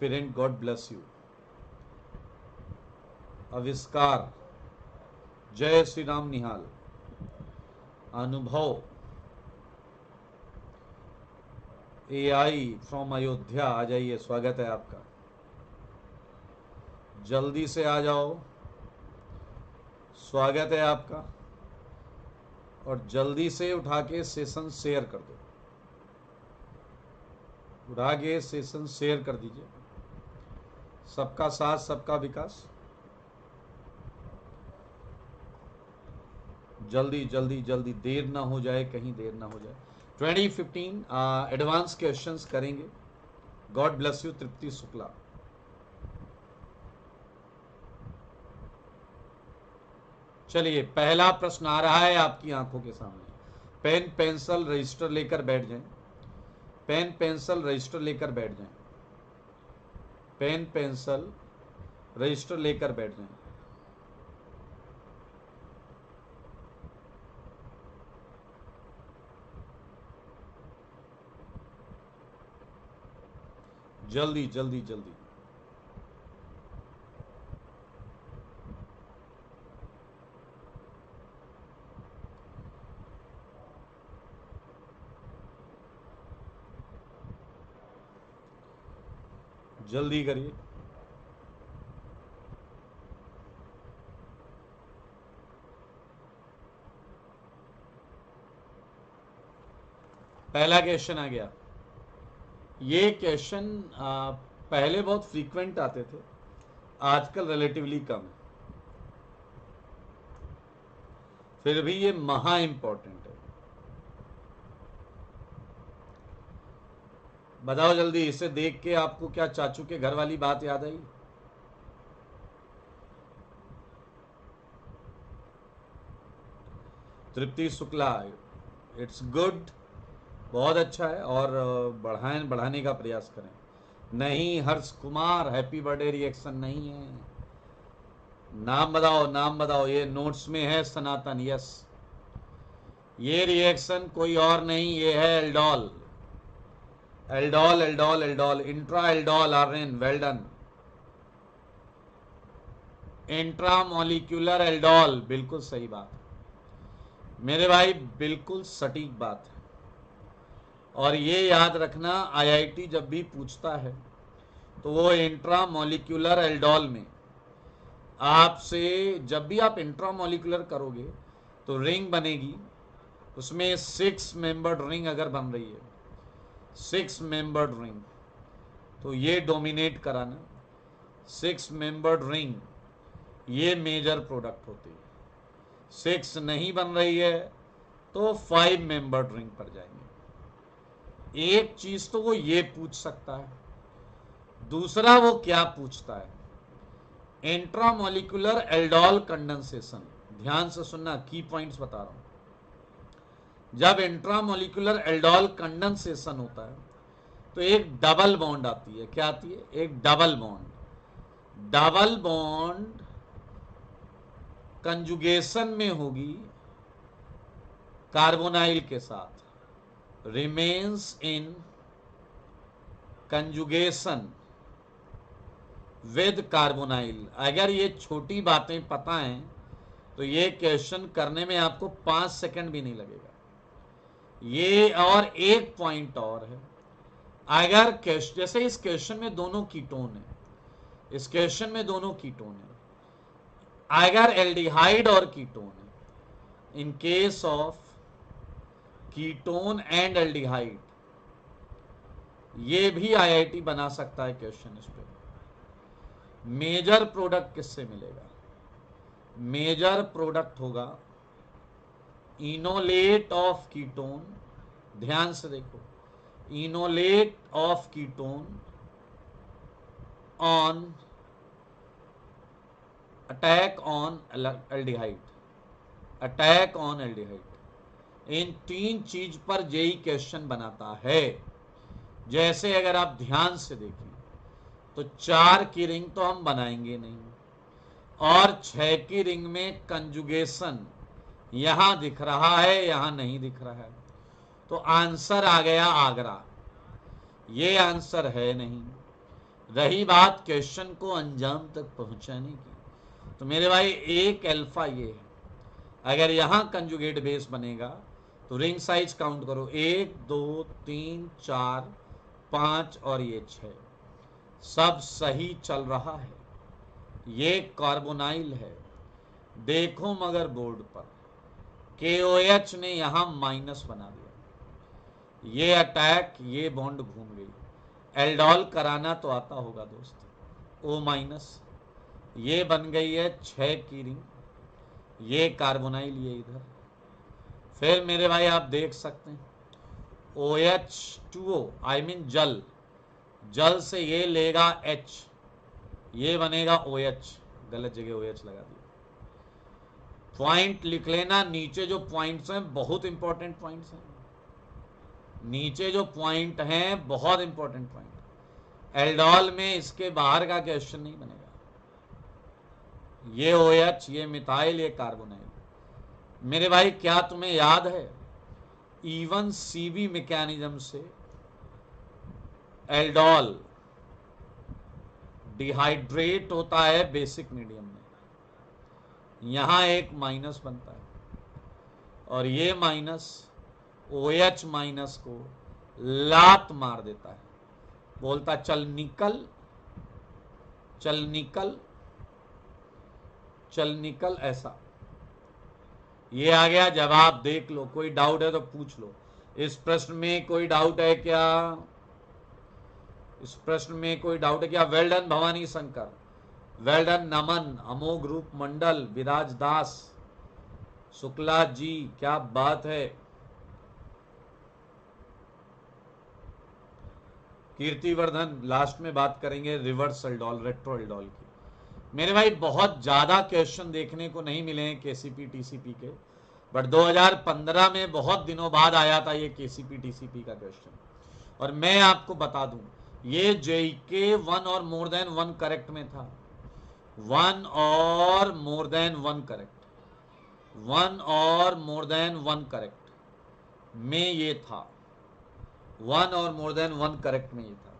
Aspirant, God bless you. आविष्कार, जय श्री राम निहाल। अनुभव, एआई फ्रॉम अयोध्या, आ जाइए, स्वागत है आपका। जल्दी से आ जाओ, स्वागत है आपका। और जल्दी से उठा के सेशन शेयर कर दो, उठा के सेशन शेयर कर दीजिए। सबका साथ सबका विकास। जल्दी जल्दी जल्दी, देर ना हो जाए, कहीं देर ना हो जाए। 2015 एडवांस क्वेश्चंस करेंगे। गॉड ब्लेस यू तृप्ति शुक्ला। चलिए, पहला प्रश्न आ रहा है आपकी आंखों के सामने। पेन पेंसिल रजिस्टर लेकर बैठ जाएं। पेन पेंसिल रजिस्टर लेकर बैठ जाएं। पेन पेंसिल रजिस्टर लेकर बैठ जाएं। जल्दी जल्दी जल्दी। जल्दी करिए। पहला क्वेश्चन आ गया। ये क्वेश्चन पहले बहुत फ्रीक्वेंट आते थे, आजकल रिलेटिवली कम है, फिर भी ये महा इंपॉर्टेंट है। बताओ जल्दी, इसे देख के आपको क्या चाचू के घर वाली बात याद आई? तृप्ति शुक्ला, इट्स गुड, बहुत अच्छा है। और बढ़ाने का प्रयास करें। नहीं Harsh Kumar, happy birthday reaction नहीं है। नाम बताओ, नाम बताओ। ये नोट्स में है सनातन, यस। ये रिएक्शन कोई और नहीं, ये है aldol. Aldol aldol aldol, intra aldol Aryan, well done. Intramolecular aldol, बिल्कुल सही बात मेरे भाई, बिल्कुल सटीक बात है। और ये याद रखना, आईआईटी जब भी पूछता है तो वो इंट्रामोलिक्यूलर एल्डोल में आपसे, जब भी आप इंट्रामोलिक्यूलर करोगे तो रिंग बनेगी, उसमें 6 मेंबर्ड रिंग अगर बन रही है, 6 मेंबर्ड रिंग, तो ये डोमिनेट कराना। 6 मेंबर्ड रिंग ये मेजर प्रोडक्ट होती है। 6 नहीं बन रही है तो 5 मेंबर्ड रिंग पर जाएंगे। एक चीज तो वो ये पूछ सकता है, दूसरा वो क्या पूछता है, इंट्रामोलिकुलर एल्डोल कंडेंसेशन। ध्यान से सुनना, की पॉइंट्स बता रहा हूं। जब इंट्रामोलिकुलर एल्डोल कंडेंसेशन होता है तो एक डबल बॉन्ड आती है। क्या आती है? एक double bond. Double bond conjugation में होगी कार्बोनाइल के साथ, remains in conjugation with carbonyl. अगर ये छोटी बातें पता हैं तो ये क्वेश्चन करने में आपको 5 सेकंड भी नहीं लगेगा। ये और एक पॉइंट और है, अगर क्वेश्चन, जैसे इस क्वेश्चन में दोनों कीटोन है, इस क्वेश्चन में दोनों कीटोन है, अगर एल्डिहाइड और कीटोन है, in case of ketone and aldehyde, ये भी आईआईटी बना सकता है क्वेश्चन इस पे। मेजर प्रोडक्ट किससे मिलेगा? मेजर प्रोडक्ट होगा इनोलेट ऑफ कीटोन। ध्यान से देखो, enolate of ketone on attack on aldehyde, attack on aldehyde. इन 3 चीज पर जेई क्वेश्चन बनाता है। जैसे अगर आप ध्यान से देखें तो 4 की रिंग तो हम बनाएंगे नहीं, और 6 की रिंग में कंजुगेशन यहां दिख रहा है, यहां नहीं दिख रहा है, तो आंसर आ गया आगरा। ये आंसर है नहीं। रही बात क्वेश्चन को अंजाम तक पहुंचाने की, तो मेरे भाई एक अल्फा ये है, अगर यहां कंजुगेट बेस बनेगा तो रिंग साइज काउंट करो, 1 2 3 4 5 और ये 6, सब सही चल रहा है। ये कार्बोनाइल है, देखो मगर बोर्ड पर KOH ने यहां माइनस बना दिया, ये अटैक, ये बॉन्ड घूम गई। एल्डोल कराना तो आता होगा दोस्त, O माइनस, ये बन गई है 6 की रिंग, ये कार्बोनाइल, ये इधर। फिर मेरे भाई आप देख सकते हैं OH2O आई मीन जल, जल से ये लेगा H, ये बनेगा OH, गलत जगह OH लगा दिया। पॉइंट लिख लेना, नीचे जो पॉइंट्स हैं बहुत इंपॉर्टेंट पॉइंट्स हैं, नीचे जो पॉइंट हैं बहुत इंपॉर्टेंट पॉइंट। एल्डोल में इसके बाहर का क्वेश्चन नहीं बनेगा। ये OH, ये मिथाइल, ये कार्बोनाइल। मेरे भाई क्या तुम्हें याद है इवन CV मैकेनिज्म से एल्डोल डिहाइड्रेट होता है बेसिक मीडियम में, यहां एक माइनस बनता है और ये माइनस OH माइनस को लात मार देता है, बोलता चल निकल चल निकल चल निकल, ऐसा। ये आ गया जवाब, देख लो, कोई डाउट है तो पूछ लो। इस प्रश्न में कोई डाउट है क्या? इस प्रश्न में कोई डाउट है क्या? Well done Bhavani Shankar, well done Naman, Amogh Roop Mandal, विराज दास, शुक्ला जी, क्या बात है। कीर्तिवर्धन, लास्ट में बात करेंगे रिवर्स एल्डोल, रेट्रो एल्डोल की। मेरे भाई बहुत ज्यादा क्वेश्चन देखने को नहीं मिले हैं KCP TCP के, बट 2015 में बहुत दिनों बाद आया था ये KCP TCP का क्वेश्चन। और मैं आपको बता दूं, ये JK 1 और मोर देन 1 करेक्ट में था, 1 और मोर देन 1 करेक्ट, 1 और मोर देन 1 करेक्ट में ये था, 1 और मोर देन 1 करेक्ट में ये था।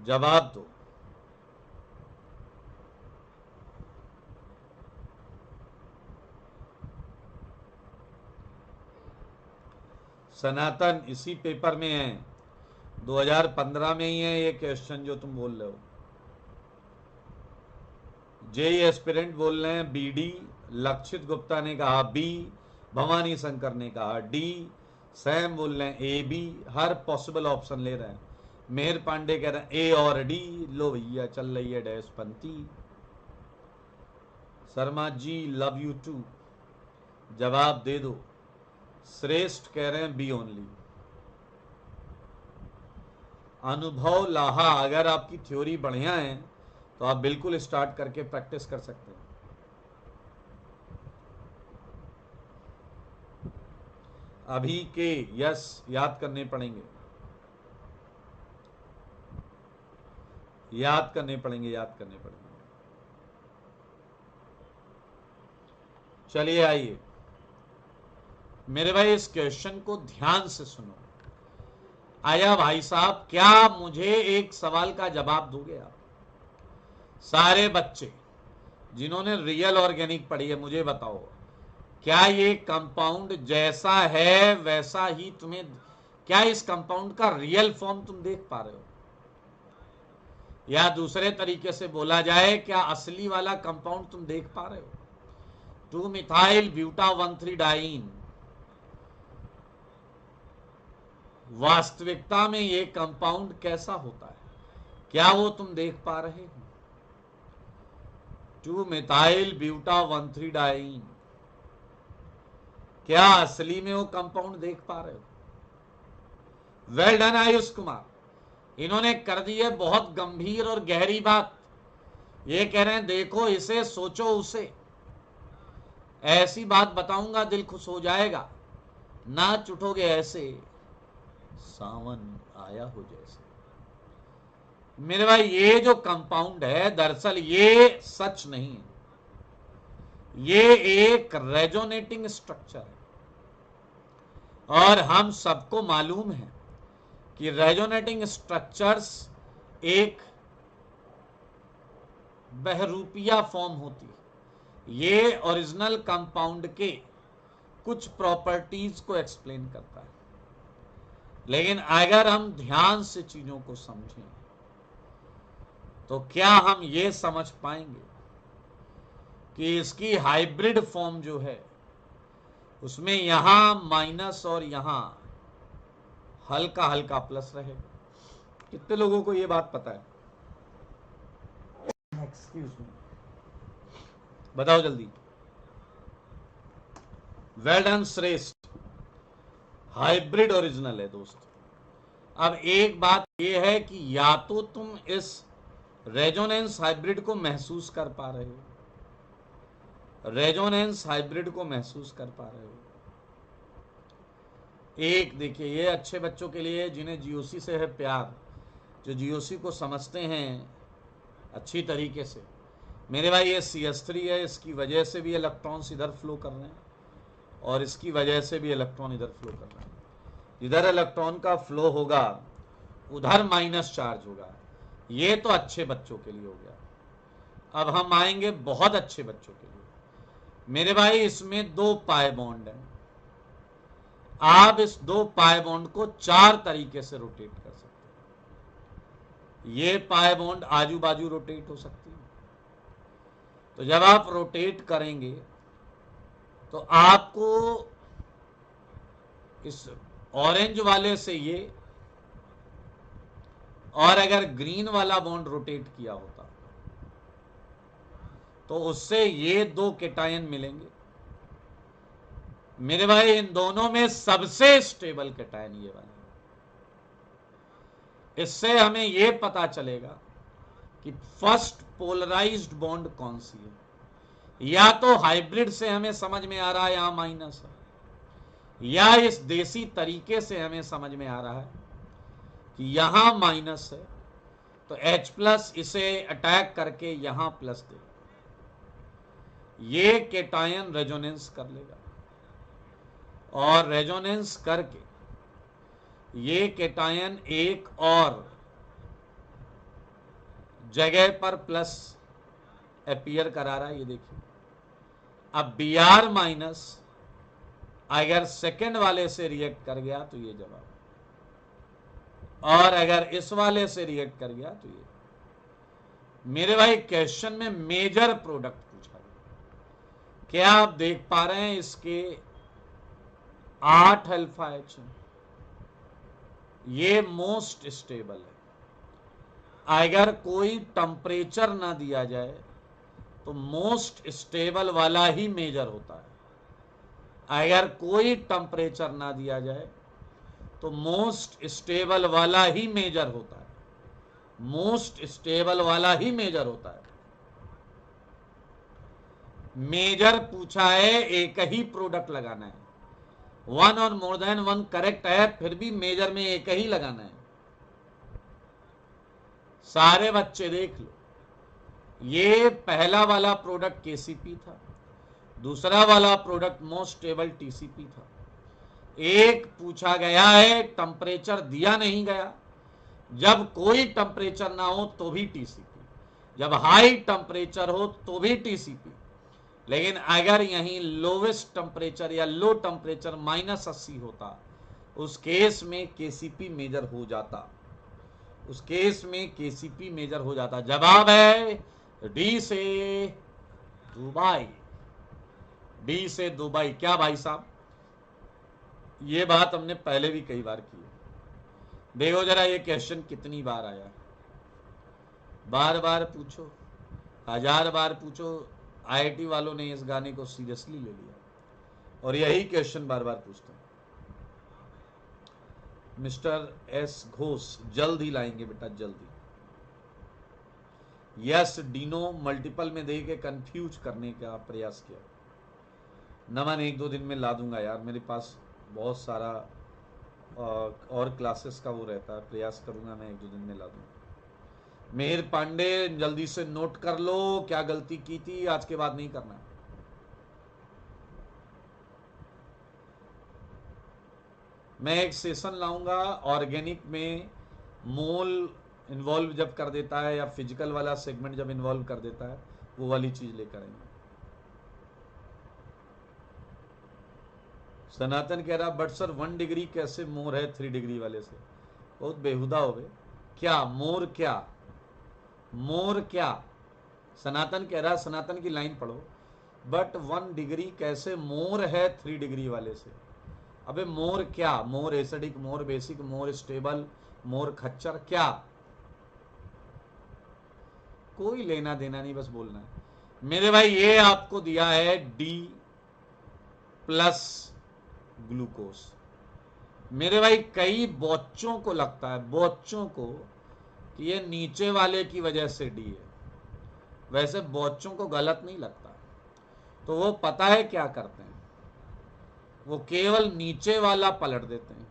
जवाब दो। सनातन, इसी पेपर में है, 2015 में ही है ये क्वेश्चन जो तुम बोल रहे हो। जेई एस्पिरेंट बोल रहे हैं BD, लक्षित गुप्ता ने कहा B, भवानी शंकर ने कहा D, सैम बोल रहे हैं AB, हर पॉसिबल ऑप्शन ले रहे हैं। मेहर पांडे कह रहे हैं A और D। लो भैया, चल रही है डैश पंती। Sharma ji, love you too, जवाब दे दो। श्रेष्ठ कह रहे हैं B ओनली। अनुभव लाहा, अगर आपकी थ्योरी बढ़िया है तो आप बिल्कुल स्टार्ट करके प्रैक्टिस कर सकते हैं। अभी के यस याद करने पड़ेंगे, याद करने पड़ेंगे। चलिए आइए मेरे भाई, इस क्वेश्चन को ध्यान से सुनो। आया भाई साहब, क्या मुझे एक सवाल का जवाब दोगे आप? सारे बच्चे जिन्होंने रियल ऑर्गेनिक पढ़ी है, मुझे बताओ, क्या ये कंपाउंड जैसा है वैसा ही तुम्हें, क्या इस कंपाउंड का रियल फॉर्म तुम देख पा रहे हो? या दूसरे तरीके से बोला जाए, क्या असली वाला कंपाउंड तुम देख पा रहे हो? 2 मिथाइल ब्यूटा 1,3 डाइन, वास्तविकता में ये कंपाउंड कैसा होता है, क्या वो तुम देख पा रहे हो? 2 मिथाइल ब्यूटा 1,3 डाइन, क्या असली में वो कंपाउंड देख पा रहे हो? वेल डन आयुष कुमार, इन्होंने कर दी है बहुत गंभीर और गहरी बात। ये कह रहे हैं देखो इसे, सोचो उसे, ऐसी बात बताऊंगा दिल खुश हो जाएगा, नाच उठोगे ऐसे, सावन आया हो जैसे। मेरे भाई, ये जो कंपाउंड है दरअसल ये सच नहीं है, ये एक रेजोनेटिंग स्ट्रक्चर है। और हम सबको मालूम है कि रेजोनेटिंग स्ट्रक्चर्स एक बहरूपिया फॉर्म होती है। ये ओरिजिनल कंपाउंड के कुछ प्रॉपर्टीज को एक्सप्लेन करता है, लेकिन अगर हम ध्यान से चीजों को समझें तो क्या हम ये समझ पाएंगे कि इसकी हाइब्रिड फॉर्म जो है उसमें यहां माइनस और यहां हल्का हल्का प्लस रहेगा। कितने लोगों को ये बात पता है? एक्सक्यूज मी, बताओ जल्दी। वेल डन श्रेष्ठ, हाइब्रिड ओरिजिनल है दोस्त। अब एक बात यह है कि या तो तुम इस रेजोनेंस हाइब्रिड को महसूस कर पा रहे हो, रेजोनेंस हाइब्रिड को महसूस कर पा रहे हो। एक देखिए, ये अच्छे बच्चों के लिए जिन्हें जीओसी से है प्यार, जो जीओसी को समझते हैं अच्छी तरीके से। मेरे भाई ये CS3 है, इसकी वजह से भी इलेक्ट्रॉन्स इधर फ्लो कर रहे हैं और इसकी वजह से भी इलेक्ट्रॉन इधर फ्लो कर रहे हैं। इधर इलेक्ट्रॉन का फ्लो होगा, उधर माइनस चार्ज होगा। ये तो अच्छे बच्चों के लिए हो गया। अब हम आएंगे बहुत अच्छे बच्चों के लिए। मेरे भाई इसमें 2 पाई बॉन्ड है। आप इस 2 पाई बॉन्ड को 4 तरीके से रोटेट कर सकते हैं। ये पाई बॉन्ड आजू बाजू रोटेट हो सकती है। तो जब आप रोटेट करेंगे तो आपको इस ऑरेंज वाले से ये, और अगर ग्रीन वाला बॉन्ड रोटेट किया होता तो उससे ये 2 केटायन मिलेंगे। मेरे भाई इन दोनों में सबसे स्टेबल केटायन ये वाला। इससे हमें यह पता चलेगा कि फर्स्ट पोलराइज्ड बॉन्ड कौन सी है। या तो हाइब्रिड से हमें समझ में आ रहा है यहां माइनस है, या इस देसी तरीके से हमें समझ में आ रहा है कि यहां माइनस है, तो H+ इसे अटैक करके यहां प्लस दे, ये केटायन रेजोनेंस कर लेगा और रेजोनेंस करके ये केटायन एक और जगह पर प्लस अपीयर करा रहा है। ये देखिए, अब Br- अगर सेकंड वाले से रिएक्ट कर गया तो ये जवाब, और अगर इस वाले से रिएक्ट कर गया तो ये। मेरे भाई क्वेश्चन में मेजर प्रोडक्ट पूछा गया। क्या आप देख पा रहे हैं? इसके 8 अल्फा H, ये मोस्ट स्टेबल है। अगर कोई टेम्परेचर ना दिया जाए तो मोस्ट स्टेबल वाला ही मेजर होता है। अगर कोई टेम्परेचर ना दिया जाए तो मोस्ट स्टेबल वाला ही मेजर होता है, मोस्ट स्टेबल वाला ही मेजर होता है। मेजर पूछा है, एक ही प्रोडक्ट लगाना है। 1 और मोर देन 1 करेक्ट है, फिर भी मेजर में एक ही लगाना है। सारे बच्चे देख लो, ये पहला वाला प्रोडक्ट KCP था, दूसरा वाला प्रोडक्ट मोस्ट स्टेबल TCP था। एक पूछा गया है, टेम्परेचर दिया नहीं गया। जब कोई टेम्परेचर ना हो तो भी TCP, जब हाई टेम्परेचर हो तो भी TCP। लेकिन अगर यहीं लोवेस्ट टेम्परेचर या लो टेम्परेचर -80 होता, उस केस में KCP मेजर हो जाता, उस केस में KCP मेजर हो जाता। जवाब है डी से दुबई, डी से दुबई। क्या भाई साहब, ये बात हमने पहले भी कई बार की है। देखो जरा ये क्वेश्चन कितनी बार आया, बार बार पूछो, 1000 बार पूछो, IIT वालों ने इस गाने को सीरियसली ले लिया और यही क्वेश्चन बार बार पूछते हैं। मिस्टर S घोष, जल्द ही लाएंगे बेटा, जल्दी। यस डिनो, मल्टीपल में दे के कंफ्यूज करने का प्रयास किया। नमन 1-2 दिन में ला दूंगा यार, मेरे पास बहुत सारा और क्लासेस का वो रहता है, प्रयास करूंगा मैं 1-2 दिन में ला दूंगा। मेहर पांडे, जल्दी से नोट कर लो क्या गलती की थी, आज के बाद नहीं करना। मैं एक सेशन लाऊंगा ऑर्गेनिक में मोल इन्वॉल्व जब कर देता है या फिजिकल वाला सेगमेंट जब इन्वॉल्व कर देता है, वो वाली चीज लेकर आएंगे। सनातन कह रहा बट सर 1 डिग्री कैसे मोर है 3 डिग्री वाले से? बहुत बेहुदा हो गए। क्या मोर, क्या मोर, क्या? सनातन कह रहा, सनातन की लाइन पढ़ो, बट 1 डिग्री कैसे मोर है 3 डिग्री वाले से? अबे मोर क्या? More acidic, more basic, more stable, more खच्चर, क्या? कोई लेना देना नहीं, बस बोलना है। मेरे भाई ये आपको दिया है डी प्लस ग्लूकोज। मेरे भाई कई बच्चों को लगता है, बच्चों को, कि ये नीचे वाले की वजह से डी है। वैसे बच्चों को गलत नहीं लगता। तो वो पता है क्या करते हैं, वो केवल नीचे वाला पलट देते हैं,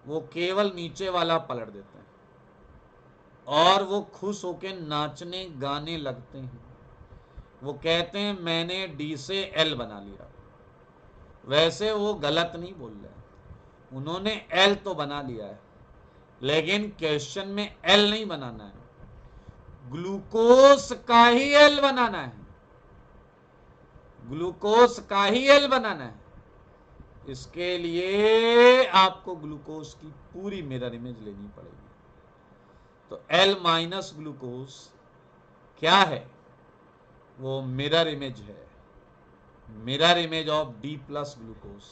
वो केवल नीचे वाला पलट देते हैं और वो खुश होके नाचने गाने लगते हैं। वो कहते हैं मैंने डी से एल बना लिया। वैसे वो गलत नहीं बोल रहे, उन्होंने एल तो बना लिया है, लेकिन क्वेश्चन में एल नहीं बनाना है, ग्लूकोज का ही एल बनाना है, ग्लूकोज का ही एल बनाना है। इसके लिए आपको ग्लूकोज की पूरी मिरर इमेज लेनी पड़ेगी। तो एल माइनस ग्लूकोज क्या है? वो मिरर इमेज है, mirror image of D plus glucose.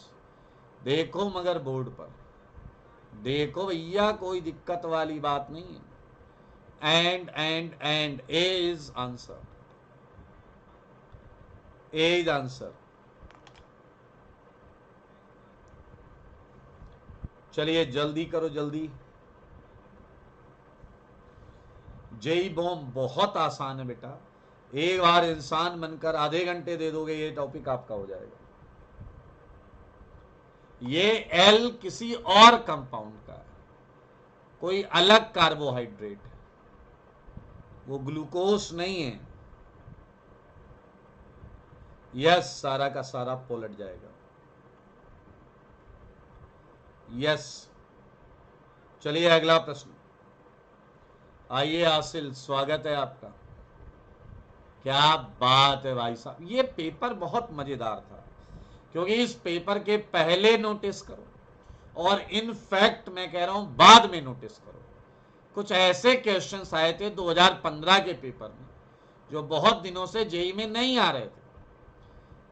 देखो मगर बोर्ड पर देखो भैया, कोई दिक्कत वाली बात नहीं है। And A is answer, A is answer. चलिए जल्दी करो, जल्दी। जेई बॉम्ब बहुत आसान है बेटा, एक बार इंसान बनकर आधे घंटे दे दोगे, ये टॉपिक आपका हो जाएगा। ये एल किसी और कंपाउंड का है, कोई अलग कार्बोहाइड्रेट है, वो ग्लूकोज नहीं है। यस, सारा का सारा पलट जाएगा। यस, चलिए अगला प्रश्न। आइए आसिल, स्वागत है आपका। क्या बात है भाई साहब, ये पेपर बहुत मजेदार था, क्योंकि इस पेपर के पहले नोटिस करो और इनफैक्ट मैं कह रहा हूं बाद में नोटिस करो। कुछ ऐसे क्वेश्चंस आए थे 2015 के पेपर में जो बहुत दिनों से जेई में नहीं आ रहे थे।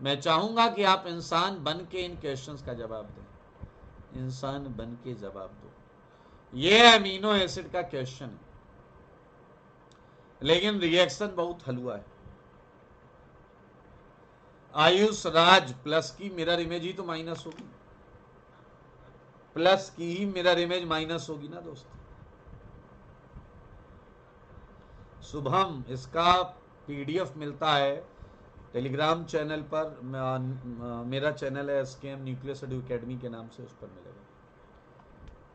मैं चाहूंगा कि आप इंसान बन के इन क्वेश्चंस का जवाब दें, इंसान बन के जवाब दो। ये अमीनो एसिड का क्वेश्चन है, लेकिन रिएक्शन बहुत हलवा है। आयुष राज, प्लस की मिरर इमेज ही तो माइनस होगी, प्लस की ही मिरर इमेज माइनस होगी ना दोस्त। शुभम, इसका पीडीएफ मिलता है टेलीग्राम चैनल पर, मेरा चैनल है एसकेएम न्यूक्लियस एकेडमी के नाम से, उस पर मिलेगा।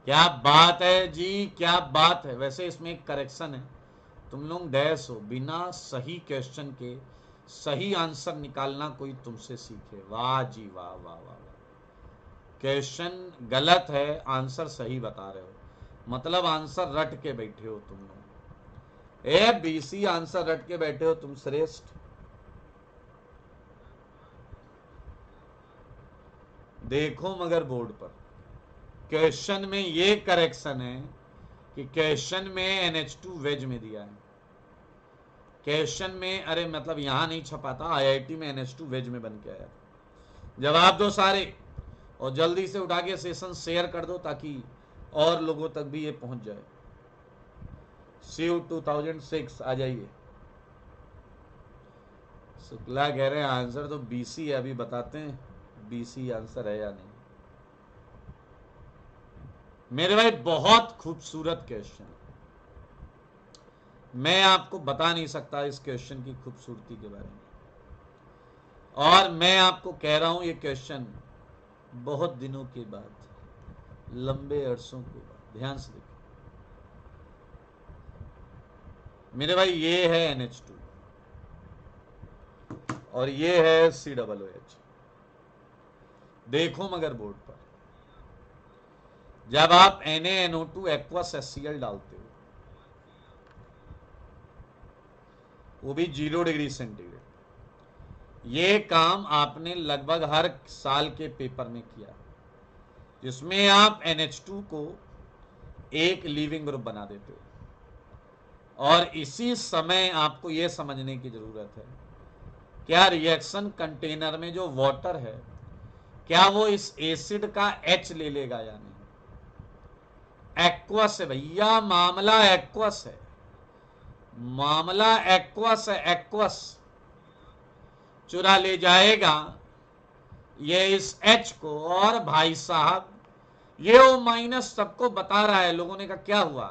क्या बात है जी, क्या बात है। वैसे इसमें एक करेक्शन है, तुम लोग डैश हो, बिना सही क्वेश्चन के सही आंसर निकालना कोई तुमसे सीखे। वाह जी वाह, वाह वाह वाह। क्वेश्चन गलत है, आंसर सही बता रहे हो, मतलब आंसर रट के बैठे हो तुम लोग। ए बीसी आंसर रट के बैठे हो तुम, श्रेष्ठ। देखो मगर बोर्ड पर क्वेश्चन में ये करेक्शन है कि क्वेश्चन में NH2 वेज में दिया है। क्वेश्चन में, अरे मतलब यहां नहीं छपा था, IIT में NH2 वेज में बन के आया। जवाब दो सारे, और जल्दी से उठा के सेशन शेयर कर दो ताकि और लोगों तक भी ये पहुंच जाए। CU 2006 आ जाइए। शुक्ला कह रहे हैं आंसर तो BC है, अभी बताते हैं BC आंसर है या नहीं। मेरे भाई बहुत खूबसूरत क्वेश्चन, मैं आपको बता नहीं सकता इस क्वेश्चन की खूबसूरती के बारे में, और मैं आपको कह रहा हूं ये क्वेश्चन बहुत दिनों के बाद, लंबे अरसों के बाद। ध्यान से देखिए मेरे भाई, ये है NH2 और ये है COOH। देखो मगर बोर्ड पर, जब आप NaNO2 एक्वस HCl डालते हो वो भी 0 डिग्री सेंटीग्रेड। ये काम आपने लगभग हर साल के पेपर में किया, जिसमें आप NH2 को एक लीविंग ग्रुप बना देते हो। और इसी समय आपको यह समझने की जरूरत है, क्या रिएक्शन कंटेनर में जो वाटर है, क्या वो इस एसिड का H ले लेगा या नहीं। एक्वस है भैया, मामला एक्वस है, मामला एक्वस है, एक्वस चुरा ले जाएगा ये इस H को। और भाई साहब ये O माइनस सबको बता रहा है। लोगों ने कहा क्या हुआ,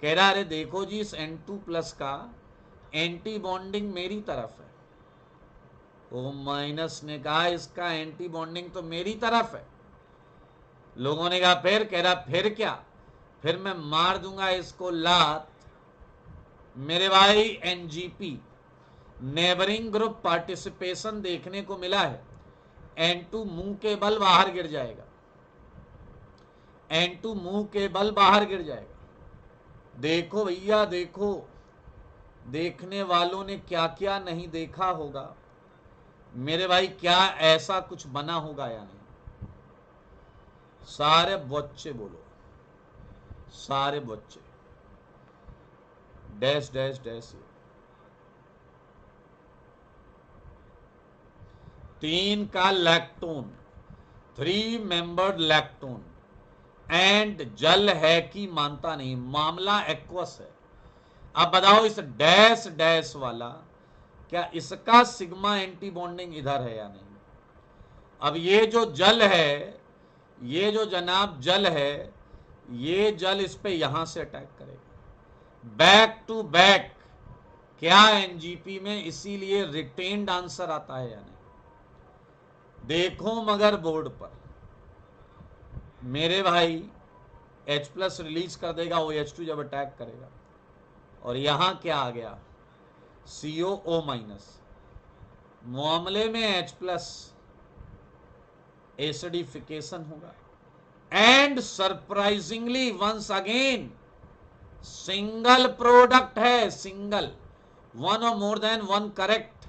कह रहा अरे देखो जी इस N2+ का एंटी बॉन्डिंग मेरी तरफ है। O माइनस ने कहा इसका एंटी बॉन्डिंग तो मेरी तरफ है। लोगों ने कहा फिर, कह रहा फिर क्या, फिर मैं मार दूंगा इसको लात। मेरे भाई NGP नेबरिंग ग्रुप पार्टिसिपेशन देखने को मिला है। N2 मुंह के बल बाहर गिर जाएगा, N2 मुंह के बल बाहर गिर जाएगा। देखो भैया देखो, देखने वालों ने क्या क्या नहीं देखा होगा मेरे भाई, क्या ऐसा कुछ बना होगा या नहीं। सारे बच्चे बोलो, सारे बच्चे डैश डैश डैश। 3 का लैक्टोन, 3 मेंबर्ड लैक्टोन एंड जल है कि मानता नहीं, मामला एक्वस है। अब बताओ इस डैश डैश वाला, क्या इसका सिग्मा एंटी बॉन्डिंग इधर है या नहीं। अब ये जो जल है, ये जो जनाब जल है, ये जल इस पे यहां से अटैक करेगा बैक टू बैक। क्या NGP में इसीलिए रिटेन्ड आंसर आता है या नहीं। देखो मगर बोर्ड पर मेरे भाई H+ रिलीज कर देगा OH2 जब अटैक करेगा। और यहां क्या आ गया, COO-। मामले में H+ एसिडिफिकेशन होगा। And surprisingly once again single product है, single, one or more than one correct,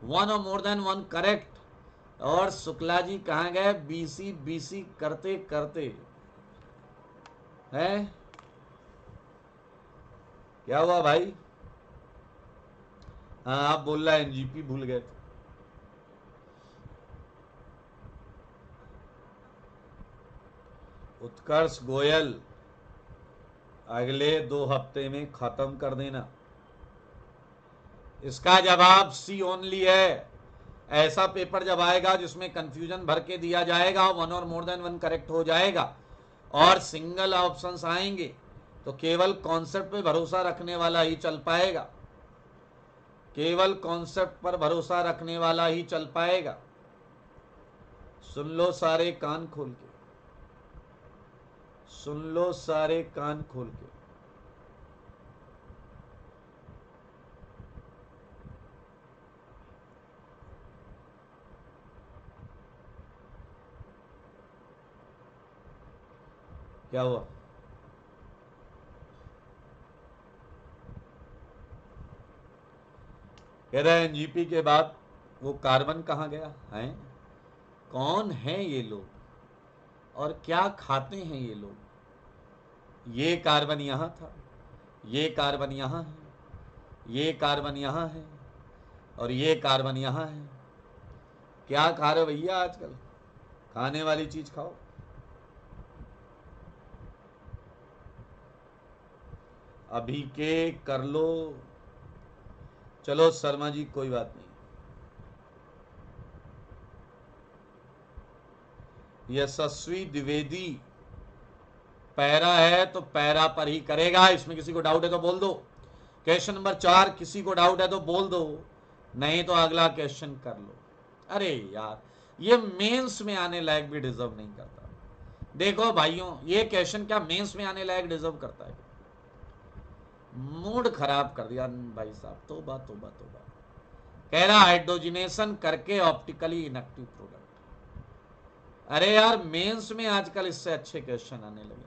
one or more than one correct. और शुक्ला जी कहां गए, BC BC करते करते है। क्या हुआ भाई, हाँ आप बोल रहा है NGP भूल गए थे। उत्कर्ष गोयल अगले 2 हफ्ते में खत्म कर देना। इसका जवाब C ओनली है। ऐसा पेपर जब आएगा जिसमें कंफ्यूजन भर के दिया जाएगा, one or more than one correct हो जाएगा और सिंगल ऑप्शंस आएंगे, तो केवल कॉन्सेप्ट पे भरोसा रखने वाला ही चल पाएगा, केवल कॉन्सेप्ट पर भरोसा रखने वाला ही चल पाएगा। सुन लो सारे कान खोल के, सुन लो सारे कान खोल के। क्या हुआ, कह रहा है NGP के बाद वो कार्बन कहां गया है। कौन है ये लोग और क्या खाते हैं ये लोग। ये कार्बन यहां था, ये कार्बन यहां है, ये कार्बन यहां है और ये कार्बन यहां है। क्या खा रहे हो भैया आजकल, खाने वाली चीज खाओ। अभी के कर लो। चलो शर्मा जी कोई बात नहीं, यशस्वी द्विवेदी पैरा है तो पैरा पर ही करेगा, इसमें किसी को डाउट है तो बोल दो। क्वेश्चन नंबर 4 किसी को डाउट है तो बोल दो, नहीं तो अगला क्वेश्चन कर लो। अरे यार ये मेंस में आने लायक भी डिजर्व नहीं करता। देखो भाइयों ये क्वेश्चन क्या मेंस में आने लायक डिजर्व करता है। मूड खराब कर दिया भाई साहब, तोबा तोबा तोबा। कह रहा हाइड्रोजिनेशन करके ऑप्टिकली इनएक्टिव प्रोडक्ट। अरे यार मेंस में आजकल इससे अच्छे क्वेश्चन आने लगे,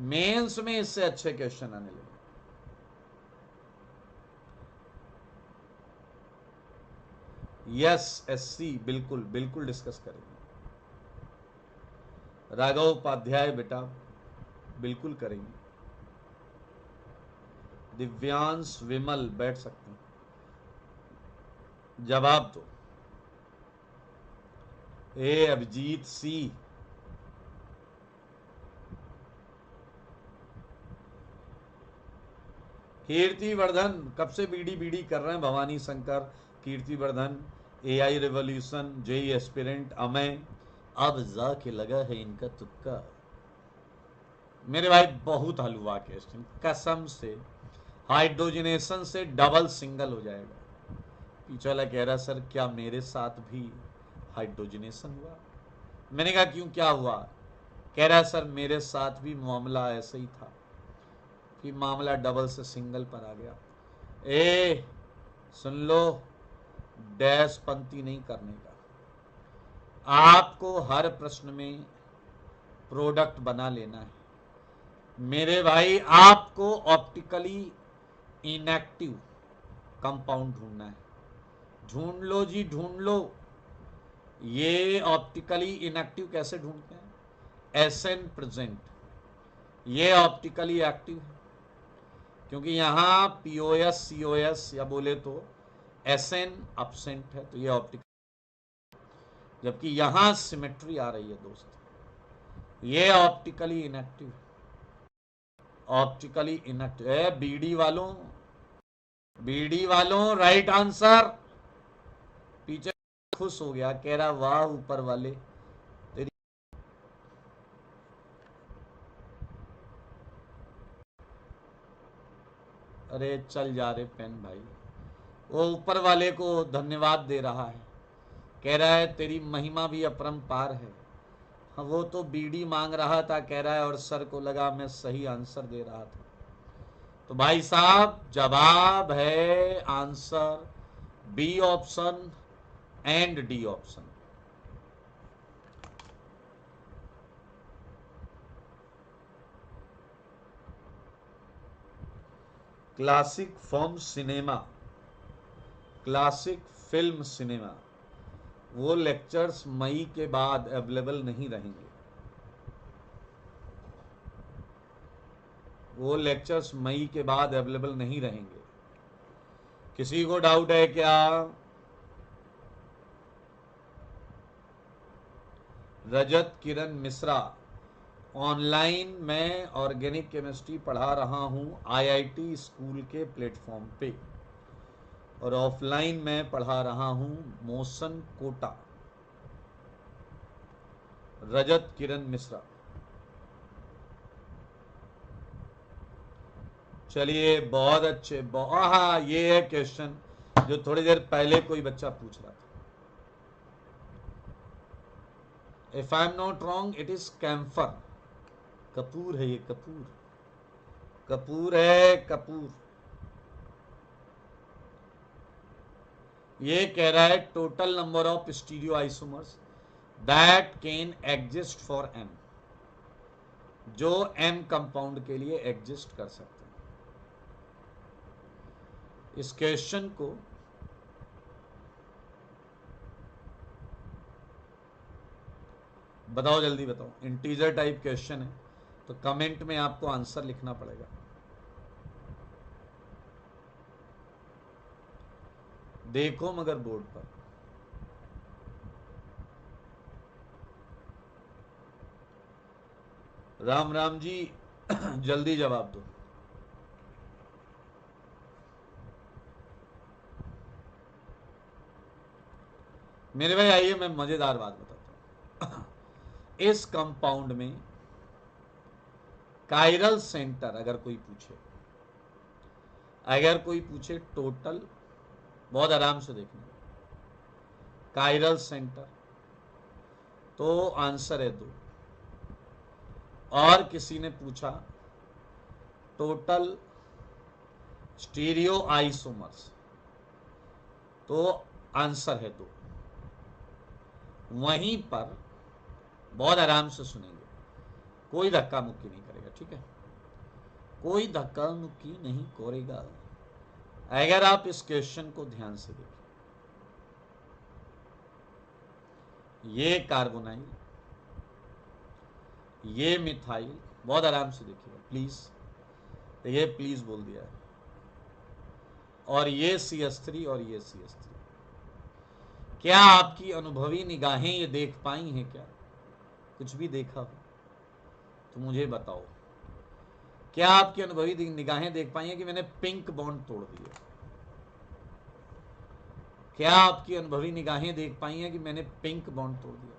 मेंस में इससे अच्छे क्वेश्चन आने लगे। यस एससी, बिल्कुल बिल्कुल डिस्कस करेंगे। राघव उपाध्याय बेटा बिल्कुल करेंगे। दिव्यांश विमल बैठ सकते हैं, जवाब दो। ए अभिजीत सी, कीर्तिवर्धन कब से बीडी बीडी कर रहे हैं, Bhavani Shankar, Kirtivardhan, AI revolution, JEE aspirant, Amay, अब जाके लगा है इनका तुक्का। मेरे भाई बहुत हलवा क्वेश्चन, कसम से हाइड्रोजनेशन से डबल सिंगल हो जाएगा। पीछे वाला कह रहा सर क्या मेरे साथ भी हाइड्रोजनेशन हुआ? मैंने कहा क्यों, क्या हुआ? कह रहा सर मेरे साथ भी मामला ऐसा ही था कि मामला डबल से सिंगल पर आ गया। ए सुन लो, डैश पंक्ति नहीं करने का, आपको हर प्रश्न में प्रोडक्ट बना लेना है। मेरे भाई आपको ऑप्टिकली इनएक्टिव कंपाउंड ढूंढना है, ढूंढ लो जी ढूंढ लो। ये ऑप्टिकली इनएक्टिव कैसे ढूंढते हैं? एसएन प्रेजेंट, ये ऑप्टिकली एक्टिव है क्योंकि यहां पीओएस सीओएस या बोले तो एसएन अपसेंट है, तो ये ऑप्टिकल, जबकि यहां सिमेट्री आ रही है दोस्त, ये ऑप्टिकली इनएक्टिव है। ऑप्टिकली इनएक्टिव है। बीडी वालों राइट आंसर। पीछे खुश हो गया, कह रहा वाह ऊपर वाले तेरी। अरे चल जा रे पेन भाई, वो ऊपर वाले को धन्यवाद दे रहा है, कह रहा है तेरी महिमा भी अपरंपार है। हाँ, वो तो बीडी मांग रहा था कह रहा है, और सर को लगा मैं सही आंसर दे रहा था। तो भाई साहब जवाब है answer B option and D option. Classic form cinema, classic film cinema, वो लेक्चर्स मई के बाद अवेलेबल नहीं रहेंगे। वो लेक्चर्स मई के बाद अवेलेबल नहीं रहेंगे। किसी को डाउट है क्या? रजत किरण मिश्रा, ऑनलाइन मैं ऑर्गेनिक केमिस्ट्री पढ़ा रहा हूं आईआईटी स्कूल के प्लेटफॉर्म पे, और ऑफलाइन मैं पढ़ा रहा हूं मोशन कोटा। रजत किरण मिश्रा। चलिए बहुत अच्छे, हाँ ये है क्वेश्चन जो थोड़ी देर पहले कोई बच्चा पूछ रहा था। If I am not wrong it is camphor, कपूर है ये, कपूर, कपूर है कपूर। ये कह रहा है total number of stereo isomers that can exist for M, जो एम कंपाउंड के लिए एग्जिस्ट कर सकते हैं। इस क्वेश्चन को बताओ, जल्दी बताओ, इंटीजर टाइप क्वेश्चन है तो कमेंट में आपको आंसर लिखना पड़ेगा। देखो मगर बोर्ड पर। राम राम जी जल्दी जवाब दो। मेरे भाई आइए मैं मजेदार बात बताता हूं। इस कंपाउंड में कायरल सेंटर अगर कोई पूछे टोटल, बहुत आराम से देखना, कायरल सेंटर तो आंसर है 2, और किसी ने पूछा टोटल स्टीरियो आइसोमर्स तो आंसर है 2। वहीं पर बहुत आराम से सुनेंगे, कोई धक्का मुक्की नहीं करेगा, ठीक है, कोई धक्का मुक्की नहीं करेगा। अगर आप इस क्वेश्चन को ध्यान से देखें, ये कार्बोनाइल, ये मिथाइल। बहुत आराम से देखिएगा प्लीज, ये प्लीज बोल दिया है। और ये CH3 और ये CH3। क्या आपकी अनुभवी निगाहें ये देख पाई हैं? क्या कुछ भी देखा हो तो मुझे बताओ। क्या आपकी अनुभवी निगाहें देख पाई हैं कि मैंने पिंक बॉन्ड तोड़ दिया? क्या आपकी अनुभवी निगाहें देख पाई हैं कि मैंने पिंक बॉन्ड तोड़ दिया?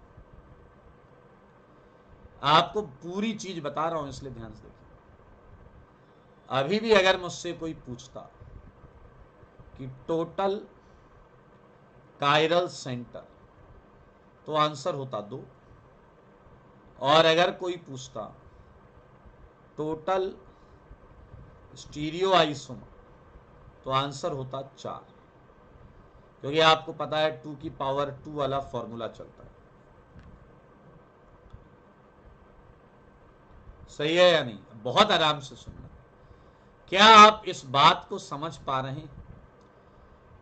आपको पूरी चीज बता रहा हूं, इसलिए ध्यान से देखिए। अभी भी अगर मुझसे कोई पूछता कि टोटल कायरल सेंटर, तो आंसर होता 2। और अगर कोई पूछता टोटल स्टीरियो आइसोमर, तो आंसर होता 4, क्योंकि आपको पता है 2 की पावर 2 वाला फॉर्मूला चलता है। सही है या नहीं? बहुत आराम से सुनना। क्या आप इस बात को समझ पा रहे हैं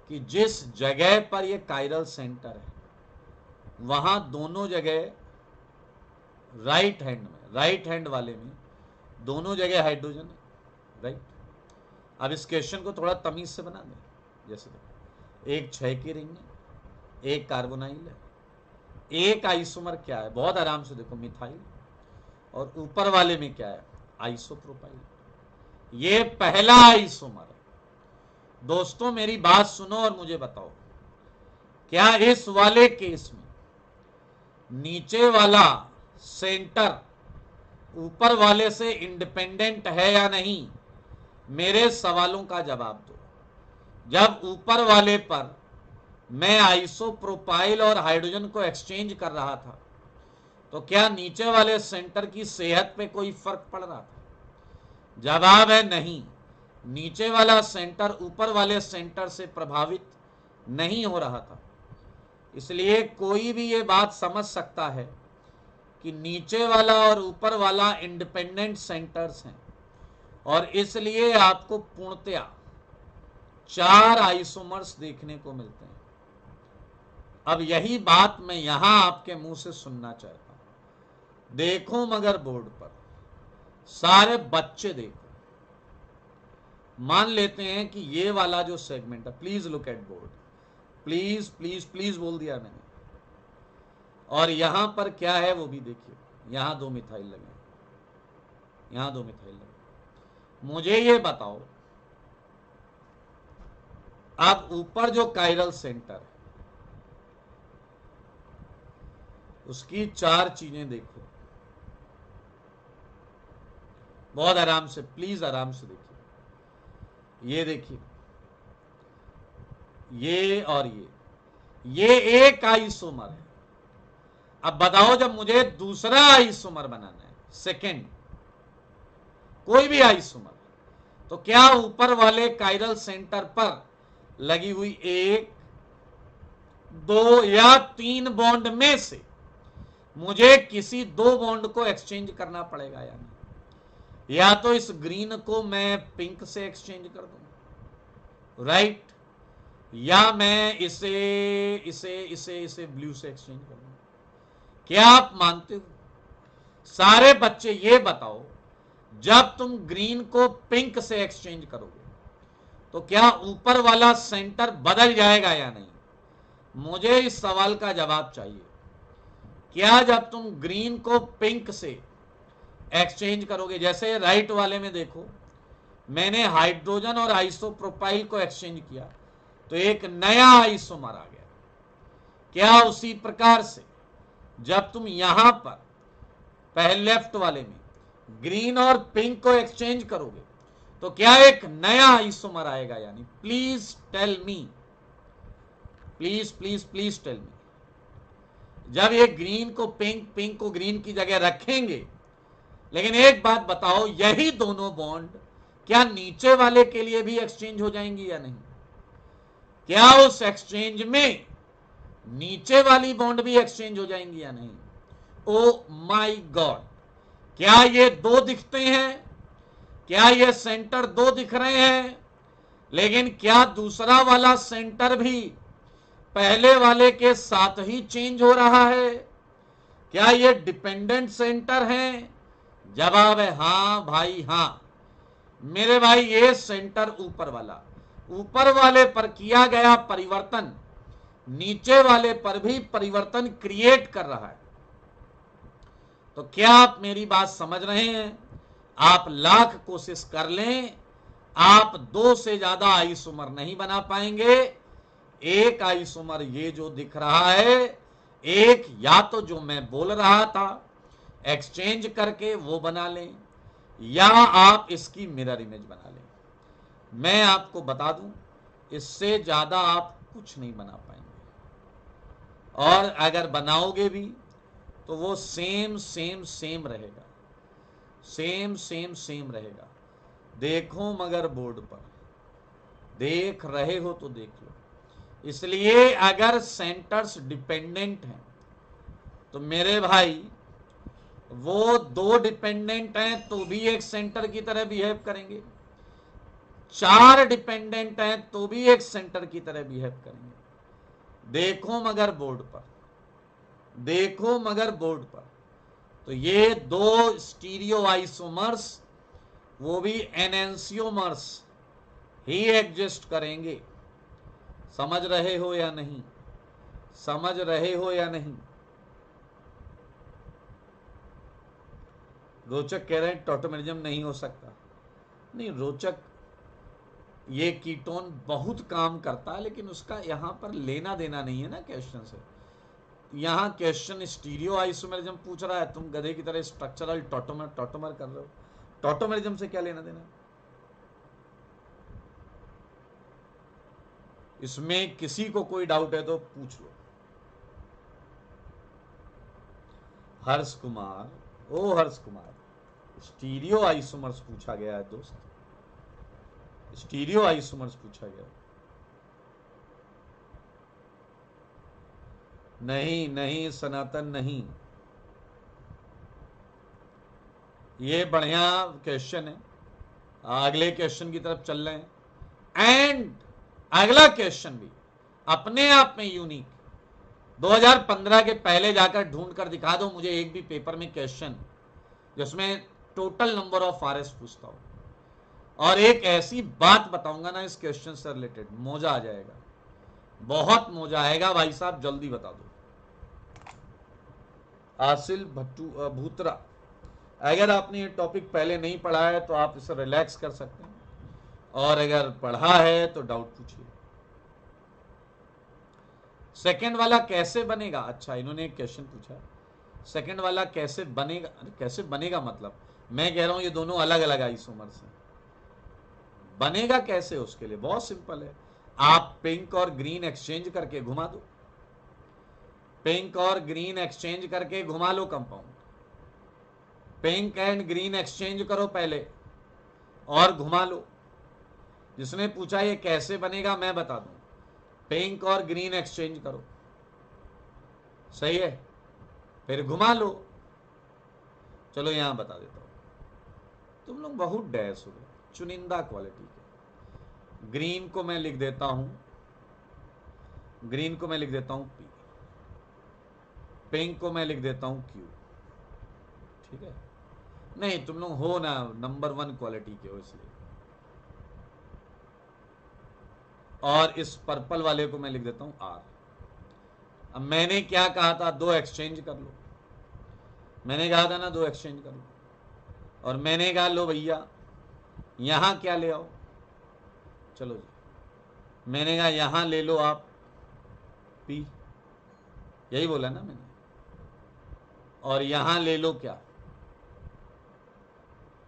कि जिस जगह पर यह कायरल सेंटर है, वहां दोनों जगह राइट हैंड में, राइट हैंड वाले में दोनों जगह हाइड्रोजन है, राइट। अब इस क्वेश्चन को थोड़ा तमीज से बना दें। जैसे एक 6 की रिंग है, एक कार्बोनाइल है, एक आइसोमर क्या है? बहुत आराम से देखो, मिथाइल। और ऊपर वाले में क्या है? आइसोप्रोपाइल। ये पहला आइसोमर है। दोस्तों मेरी बात सुनो और मुझे बताओ, क्या इस वाले केस में नीचे वाला सेंटर ऊपर वाले से इंडिपेंडेंट है या नहीं? मेरे सवालों का जवाब दो। जब ऊपर वाले पर मैं आइसोप्रोपाइल और हाइड्रोजन को एक्सचेंज कर रहा था, तो क्या नीचे वाले सेंटर की सेहत पे कोई फर्क पड़ रहा था? जवाब है नहीं। नीचे वाला सेंटर ऊपर वाले सेंटर से प्रभावित नहीं हो रहा था। इसलिए कोई भी ये बात समझ सकता है कि नीचे वाला और ऊपर वाला इंडिपेंडेंट सेंटर्स हैं, और इसलिए आपको पूर्णतया 4 आइसोमर्स देखने को मिलते हैं। अब यही बात मैं यहां आपके मुंह से सुनना चाहता हूं। देखो मगर बोर्ड पर, सारे बच्चे देखो। मान लेते हैं कि ये वाला जो सेगमेंट है, please look at board, please please please बोल दिया मैंने। और यहां पर क्या है वो भी देखिए। यहां 2 मिथाइल लगे, यहां 2 मिथाइल लगे। मुझे ये बताओ, अब ऊपर जो कायरल सेंटर है उसकी 4 चीजें देखो। बहुत आराम से, प्लीज आराम से देखिए। ये देखिए, ये और ये एक आइसोमर है। अब बताओ, जब मुझे दूसरा आइसोमर बनाना है, सेकेंड कोई भी आइसोमर, तो क्या ऊपर वाले कायरल सेंटर पर लगी हुई 1, 2 या 3 बॉन्ड में से मुझे किसी 2 बॉन्ड को एक्सचेंज करना पड़ेगा या नहीं? या तो इस ग्रीन को मैं पिंक से एक्सचेंज कर दूं, राइट, या मैं इसे इसे इसे इसे ब्लू से एक्सचेंज कर दूं। क्या आप मानते हो? सारे बच्चे ये बताओ, जब तुम ग्रीन को पिंक से एक्सचेंज करोगे तो क्या ऊपर वाला सेंटर बदल जाएगा या नहीं? मुझे इस सवाल का जवाब चाहिए। क्या जब तुम ग्रीन को पिंक से एक्सचेंज करोगे, जैसे राइट वाले में देखो, मैंने हाइड्रोजन और आइसोप्रोपाइल को एक्सचेंज किया तो एक नया आइसोमर आ गया। क्या उसी प्रकार से जब तुम यहां पर पहले लेफ्ट वाले में ग्रीन और पिंक को एक्सचेंज करोगे तो क्या एक नया आइसोमर आएगा या नहीं? Please tell me, please please please tell me. जब ये ग्रीन को पिंक, पिंक को ग्रीन की जगह रखेंगे, लेकिन एक बात बताओ, यही दोनों बॉन्ड क्या नीचे वाले के लिए भी एक्सचेंज हो जाएंगी या नहीं? क्या उस एक्सचेंज में नीचे वाली बॉन्ड भी एक्सचेंज हो जाएंगी या नहीं? ओ माय गॉड, क्या ये 2 दिखते हैं? क्या ये सेंटर 2 दिख रहे हैं? लेकिन क्या दूसरा वाला सेंटर भी पहले वाले के साथ ही चेंज हो रहा है? क्या ये डिपेंडेंट सेंटर हैं? जवाब है हां भाई हां। मेरे भाई ये सेंटर ऊपर वाले पर किया गया परिवर्तन नीचे वाले पर भी परिवर्तन क्रिएट कर रहा है। तो क्या आप मेरी बात समझ रहे हैं? आप लाख कोशिश कर लें, आप 2 से ज्यादा आइसोमर नहीं बना पाएंगे। एक आइसोमर ये जो दिख रहा है, एक या तो जो मैं बोल रहा था एक्सचेंज करके वो बना लें, या आप इसकी मिरर इमेज बना लें। मैं आपको बता दूं, इससे ज्यादा आप कुछ नहीं बना पाएंगे। और अगर बनाओगे भी तो वो सेम सेम सेम रहेगा, सेम सेम सेम रहेगा। देखो मगर बोर्ड पर, देख रहे हो तो देख लो। इसलिए अगर सेंटर्स डिपेंडेंट हैं तो मेरे भाई वो 2 डिपेंडेंट हैं तो भी एक सेंटर की तरह बिहेव करेंगे, 4 डिपेंडेंट हैं तो भी एक सेंटर की तरह बिहेव करेंगे। देखो मगर बोर्ड पर, देखो मगर बोर्ड पर। तो ये 2 स्टीरियो आइसोमर्स, वो भी एनेंसियोमर्स ही एग्जिस्ट करेंगे। समझ रहे हो या नहीं? समझ रहे हो या नहीं? रोचक कह रहे हैं टॉटोमेरिज्म नहीं हो सकता। नहीं, रोचक ये कीटोन बहुत काम करता है, लेकिन उसका यहां पर लेना देना नहीं है ना क्वेश्चन से। यहां क्वेश्चन स्टीरियो आइसोमेरिज्म पूछ रहा है, तुम गधे की तरह स्ट्रक्चरल टॉटोमर कर रहे हो। टॉटोमेरिज्म से क्या लेना देना? इसमें किसी को कोई डाउट है तो पूछ लो। हर्ष कुमार, ओ हर्ष कुमार, स्टीरियो आइसोमर्स पूछा गया है दोस्त, स्टीरियो आइसोमर्स पूछा गया। नहीं नहीं सनातन नहीं, ये बढ़िया क्वेश्चन है। अगले क्वेश्चन की तरफ चल रहे हैं। एंड अगला क्वेश्चन भी अपने आप में यूनिक। 2015 के पहले जाकर ढूंढ कर दिखा दो मुझे एक भी पेपर में क्वेश्चन जिसमें टोटल नंबर ऑफ आरएस पूछता हूं। और एक ऐसी बात बताऊंगा ना इस क्वेश्चन से रिलेटेड, मौजा आ जाएगा, बहुत मौजा आएगा भाई साहब, जल्दी बता दो। आसिल भूतरा, अगर आपने ये टॉपिक पहले नहीं पढ़ा है तो आप इसे रिलैक्स कर सकते हैं, और अगर पढ़ा है तो डाउट पूछिए। सेकंड वाला कैसे बनेगा? अच्छा, इन्होंने एक क्वेश्चन पूछा, सेकंड वाला कैसे बनेगा? कैसे बनेगा मतलब मैं कह रहा हूं ये दोनों अलग अलग आइसोमर्स हैं, बनेगा कैसे? उसके लिए बहुत सिंपल है, आप पिंक और ग्रीन एक्सचेंज करके घुमा दो, पिंक और ग्रीन एक्सचेंज करके घुमा लो compound, pink and green exchange करो पहले और घुमा लो। जिसने पूछा ये कैसे बनेगा मैं बता दूं, पिंक और ग्रीन एक्सचेंज करो, सही है, फिर घुमा लो। चलो यहां बता देता हूं, तुम लोग बहुत डैश हो, चुनिंदा क्वालिटी के। ग्रीन को मैं लिख देता हूं, ग्रीन को मैं लिख देता हूं पी, पिंक को मैं लिख देता हूं क्यू, ठीक है? नहीं, तुम लोग हो ना नंबर 1 क्वालिटी के हो इसलिए। और इस पर्पल वाले को मैं लिख देता हूं आर। अब मैंने क्या कहा था, 2 एक्सचेंज कर लो, मैंने कहा था ना 2 एक्सचेंज कर लो, और मैंने कहा लो भैया यहां क्या ले आओ, चलो जी, मैंने कहा यहां ले लो आप पी, यही बोला ना मैंने, और यहां ले लो क्या,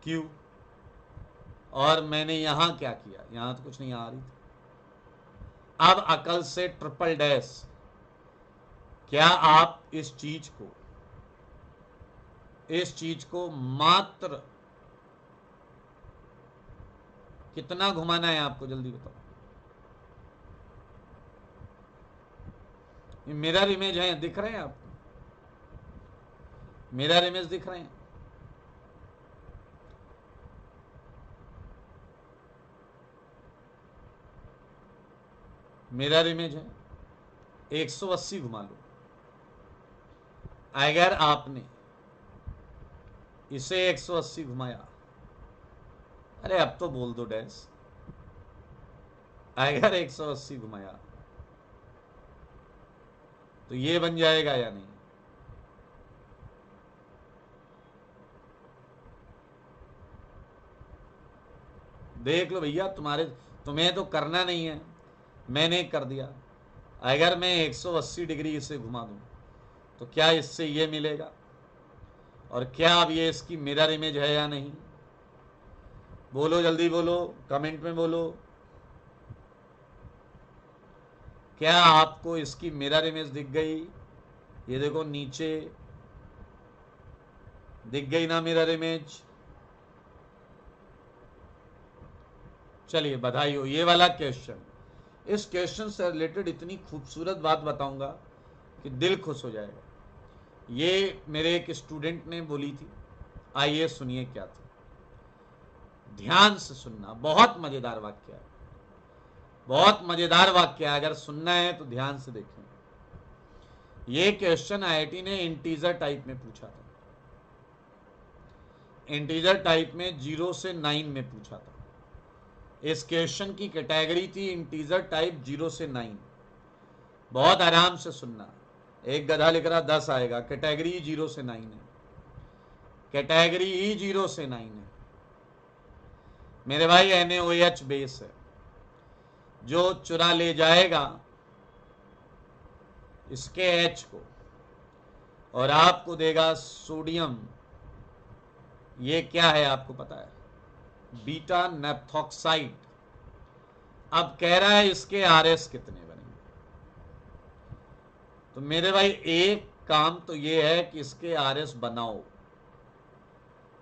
क्यू, और मैंने यहां क्या किया, यहां तो कुछ नहीं आ रही थी। अब अकल से ट्रिपल डैश, क्या आप इस चीज को मात्र कितना घुमाना है आपको, जल्दी बताओ। मिरर इमेज है, दिख रहे हैं आपको? मिरर इमेज दिख रहे हैं? मिरर इमेज है, 180 घुमा लो। अगर आपने इसे 180 घुमाया, अरे अब तो बोल दो डैश, अगर 180 घुमाया तो ये बन जाएगा या नहीं? देख लो भैया, तुम्हें तो करना नहीं है, मैंने कर दिया। अगर मैं 180 डिग्री इसे घुमा दूं तो क्या इससे ये मिलेगा? और क्या अब ये इसकी मिरर इमेज है या नहीं? बोलो, जल्दी बोलो, कमेंट में बोलो। क्या आपको इसकी मिरर इमेज दिख गई? ये देखो नीचे दिख गई ना मिरर इमेज? चलिए बधाई हो। ये वाला क्वेश्चन, इस क्वेश्चन से रिलेटेड इतनी खूबसूरत बात बताऊंगा कि दिल खुश हो जाएगा। ये मेरे एक स्टूडेंट ने बोली थी, आइए सुनिए क्या था। ध्यान से सुनना, बहुत मजेदार वाक्य है, बहुत मजेदार वाक्य है। अगर सुनना है तो ध्यान से देखें। ये क्वेश्चन आईआईटी ने इंटीजर टाइप में पूछा था। इंटीजर टाइप में 0 से 9 में पूछा था। इस क्वेश्चन की कैटेगरी थी इंटीजर टाइप 0 से 9। बहुत आराम से सुनना। एक गधा लिख रहा 10 आएगा, कैटेगरी 0 से 9 है, कैटेगरी ही 0 से 9 है मेरे भाई। NaOH बेस है, जो चुरा ले जाएगा इसके H को और आपको देगा सोडियम। ये क्या है आपको पता है? बीटा नेप्थॉक्साइड। अब कह रहा है इसके RS कितने बनेंगे। तो मेरे भाई एक काम तो ये है कि इसके RS बनाओ।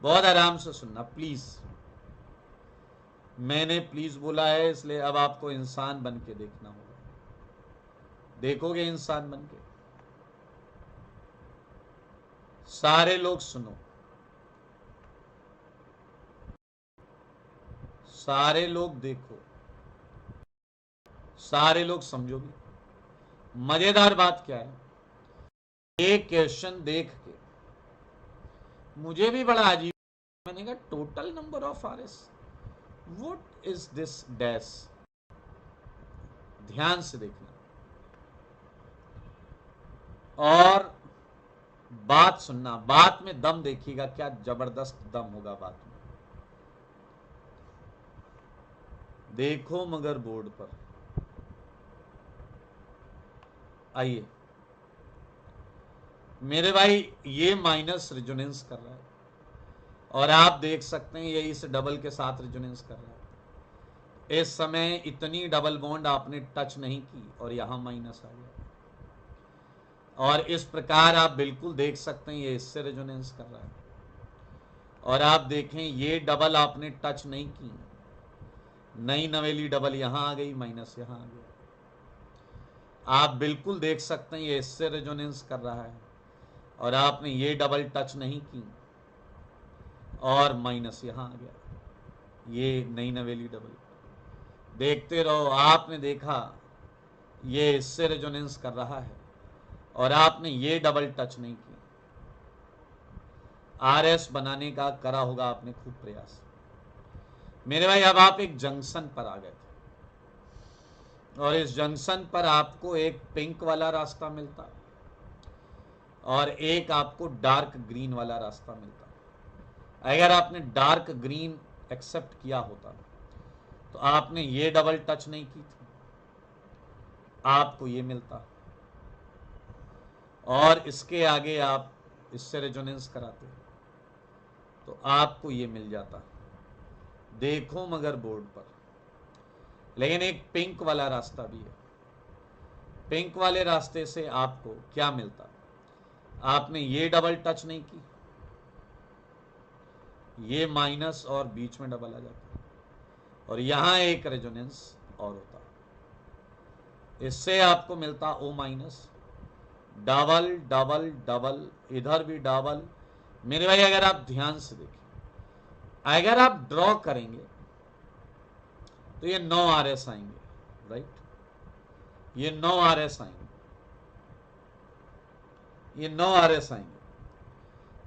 बहुत आराम से सुनना प्लीज। मैंने प्लीज बोला है, इसलिए अब आपको इंसान बन के देखना होगा। देखोगे इंसान बन के? सारे लोग सुनो, सारे लोग देखो, सारे लोग समझोगे। मजेदार बात क्या है, एक क्वेश्चन देख के मुझे भी बड़ा अजीब, मैंने कहा total number of RS, what is this dash. ध्यान से देखना और बात सुनना, बात में दम देखिएगा, क्या जबरदस्त दम होगा बात में। देखो मगर बोर्ड पर, आइए मेरे भाई, ये माइनस रेजोनेंस कर रहा है और आप देख सकते हैं ये इस डबल के साथ रेजोनेंस कर रहा है। इस समय इतनी डबल बॉन्ड आपने टच नहीं की और यहां माइनस आ गया। और इस प्रकार आप बिल्कुल देख सकते हैं ये इससे रेजोनेंस कर रहा है। और आप देखें ये डबल आपने टच नहीं की, नई नवेली डबल यहां आ गई, माइनस यहां आ गया। आप बिल्कुल देख सकते हैं ये इससे रेजोनेंस कर रहा है और आपने ये डबल टच नहीं की और माइनस यहां आ गया, ये नई नवेली डबल। देखते रहो, आपने देखा ये इससे रेजोनेंस कर रहा है और आपने ये डबल टच नहीं की। RS बनाने का करा होगा आपने खूब प्रयास मेरे भाई। अब आप एक जंक्शन पर आ गए थे और इस जंक्शन पर आपको एक पिंक वाला रास्ता मिलता और एक आपको डार्क ग्रीन वाला रास्ता मिलता। अगर आपने डार्क ग्रीन एक्सेप्ट किया होता तो आपने ये डबल टच नहीं की थी, आपको ये मिलता। और इसके आगे आप इससे रेजोनेंस कराते तो आपको ये मिल जाता। देखो मगर बोर्ड पर। लेकिन एक पिंक वाला रास्ता भी है, पिंक वाले रास्ते से आपको क्या मिलता? आपने ये डबल टच नहीं की, ये माइनस और बीच में डबल आ जाता और यहां एक रेजोनेंस और होता। इससे आपको मिलता O minus, double double double, इधर भी डबल। मेरे भाई अगर आप ध्यान से देखें, अगर आप ड्रॉ करेंगे तो ये 9 RS आएंगे, राइट? ये 9 RS आएंगे। ये 9 RS आएंगे।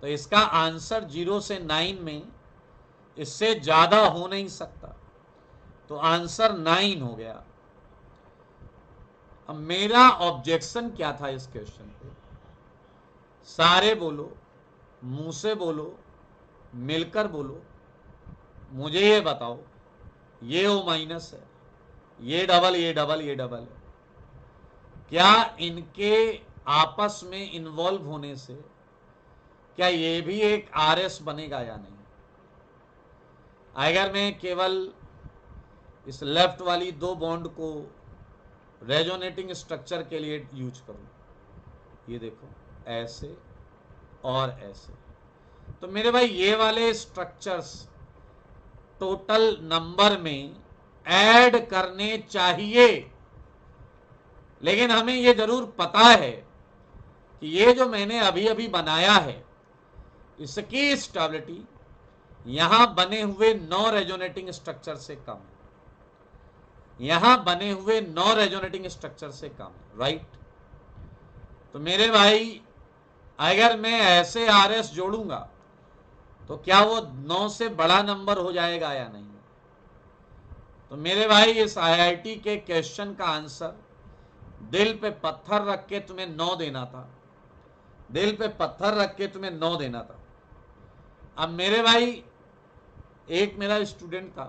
तो इसका आंसर 0 से 9 में इससे ज्यादा हो नहीं सकता, तो आंसर 9 हो गया। अब मेरा ऑब्जेक्शन क्या था इस क्वेश्चन पे? सारे बोलो, मुंह से बोलो, मिलकर बोलो, मुझे ये बताओ, ये ओ माइनस है, ये डबल, ये डबल, ये डबल है, क्या इनके आपस में इन्वॉल्व होने से क्या ये भी एक RS बनेगा या नहीं? अगर मैं केवल इस लेफ्ट वाली दो बॉन्ड को रेजोनेटिंग स्ट्रक्चर के लिए यूज करूं, ये देखो ऐसे और ऐसे, तो मेरे भाई ये वाले स्ट्रक्चर्स टोटल नंबर में ऐड करने चाहिए, लेकिन हमें ये जरूर पता है कि ये जो मैंने अभी अभी बनाया है इसकी स्टेबिलिटी यहां बने हुए 9 रेजोनेटिंग स्ट्रक्चर से कम है, यहां बने हुए 9 रेजोनेटिंग स्ट्रक्चर से कम है, राइट? तो मेरे भाई अगर मैं ऐसे RS जोड़ूंगा तो क्या वो 9 से बड़ा नंबर हो जाएगा या नहीं? तो मेरे भाई इस IIT के क्वेश्चन का आंसर दिल पे पत्थर रख के तुम्हें 9 देना था, दिल पे पत्थर रख के तुम्हें 9 देना था। अब मेरे भाई एक मेरा स्टूडेंट था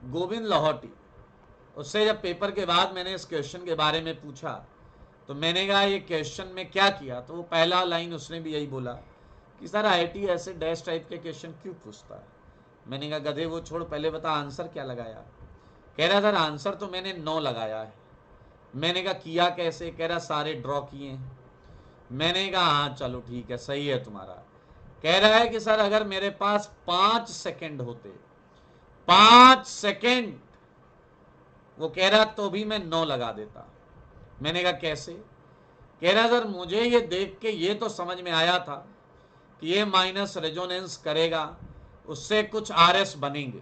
गोविंद लाहौटी, उससे जब पेपर के बाद मैंने इस क्वेश्चन के बारे में पूछा तो मैंने कहा ये क्वेश्चन में क्या किया, तो वो पहला लाइन उसने भी यही बोला कि सर IIT ऐसे डैश टाइप के क्वेश्चन क्यों पूछता है? मैंने कहा गधे वो छोड़, पहले बता आंसर क्या लगाया। कह रहा सर आंसर तो मैंने 9 लगाया है। मैंने कहा किया कैसे? कह रहा सारे ड्रॉ किए हैं। मैंने कहा हाँ चलो ठीक है, सही है तुम्हारा। कह रहा है कि सर अगर मेरे पास 5 सेकंड होते, 5 सेकंड, वो कह रहा तो भी मैं 9 लगा देता। मैंने कहा कैसे? कह रहा सर मुझे ये देख के ये तो समझ में आया था कि ये माइनस रेजोनेंस करेगा, उससे कुछ RS बनेंगे,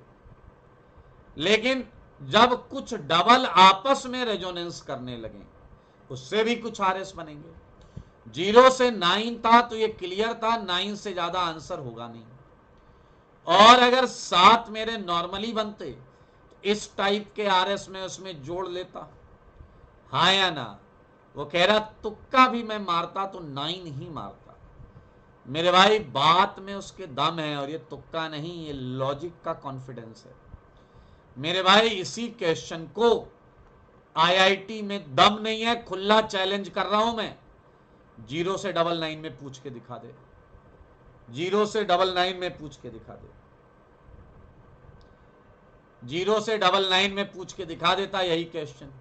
लेकिन जब कुछ डबल आपस में रेजोनेंस करने लगे उससे भी कुछ RS बनेंगे। 0 से 9 था तो ये क्लियर था 9 से ज्यादा आंसर होगा नहीं, और अगर 7 मेरे नॉर्मली बनते तो इस टाइप के RS में उसमें जोड़ लेता, हाँ या ना? वो कह रहा तुक्का भी मैं मारता तो 9 ही मारता। मेरे भाई बात में उसके दम है, और ये तुक्का नहीं, ये लॉजिक का कॉन्फिडेंस है। मेरे भाई इसी क्वेश्चन को IIT में दम नहीं है, खुला चैलेंज कर रहा हूं मैं, 0 से 999 में पूछ के दिखा दे, 0 से 999 में पूछ के दिखा दे, 0 से 999 में पूछ के दिखा देता यही क्वेश्चन।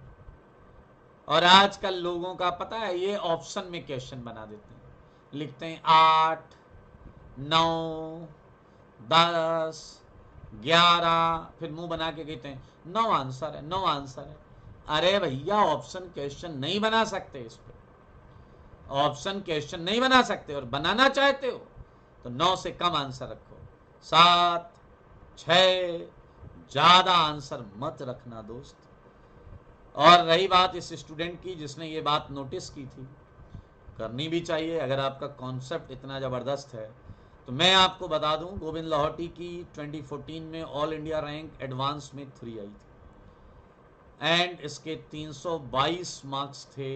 और आजकल लोगों का पता है, ये ऑप्शन में क्वेश्चन बना देते हैं, लिखते हैं 8, 9, 10, 11, फिर मुंह बना के कहते हैं 9 आंसर है, 9 आंसर है। अरे भैया ऑप्शन क्वेश्चन नहीं बना सकते, इस पे ऑप्शन क्वेश्चन नहीं बना सकते, और बनाना चाहते हो तो 9 से कम आंसर रखो, 7, 6, ज्यादा आंसर मत रखना दोस्त। और रही बात इस स्टूडेंट की जिसने ये बात नोटिस की थी, करनी भी चाहिए अगर आपका कॉन्सेप्ट इतना ज़बरदस्त है। तो मैं आपको बता दूं गोविंद लाहौटी की 2014 में ऑल इंडिया रैंक एडवांस में 3 आई थी, एंड इसके 322 मार्क्स थे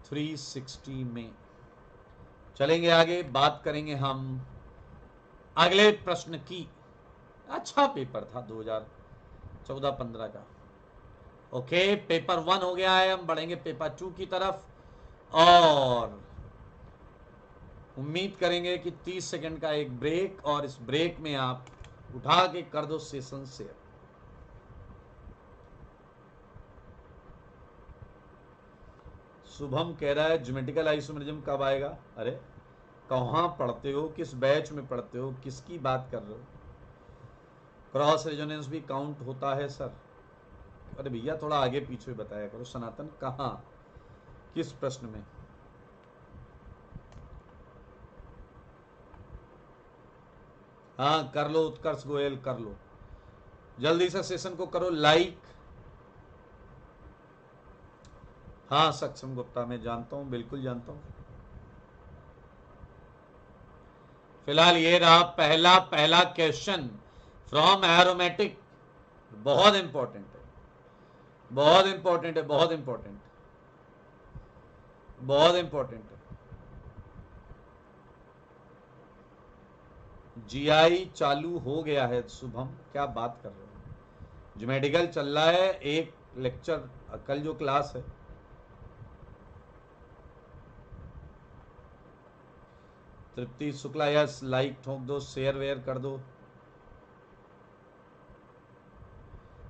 360 में। चलेंगे आगे, बात करेंगे हम अगले प्रश्न की। अच्छा पेपर था 2014-15 का। ओके, पेपर 1 हो गया है, हम बढ़ेंगे पेपर 2 की तरफ, और उम्मीद करेंगे कि 30 सेकंड का एक ब्रेक, और इस ब्रेक में आप उठा के कर दो सेशन शेयर। शुभम कह रहा है ज्योमेट्रिकल आइसोमेरिज्म कब आएगा? अरे कहाँ पढ़ते हो, किस बैच में पढ़ते हो, किसकी बात कर रहे हो? क्रॉस रेजोनेंस भी काउंट होता है सर? अरे भैया थोड़ा आगे पीछे बताया करो। सनातन कहाँ, किस प्रश्न में? हाँ कर लो उत्कर्ष गोयल, कर लो जल्दी से, सेशन को करो लाइक। हाँ सक्षम गुप्ता मैं जानता हूँ, बिल्कुल जानता हूँ। फिलहाल ये रहा पहला क्वेश्चन फ्रॉम एरोमेटिक। बहुत इंपॉर्टेंट है, बहुत इंपॉर्टेंट है, बहुत इंपॉर्टेंट, बहुत इंपॉर्टेंट है। जीआई चालू हो गया है शुभम, क्या बात कर रहे हो। जो मेडिकल चल रहा है, एक लेक्चर कल जो क्लास है, तृप्ति शुक्ला यस, लाइक ठोक दो, शेयर वेयर कर दो।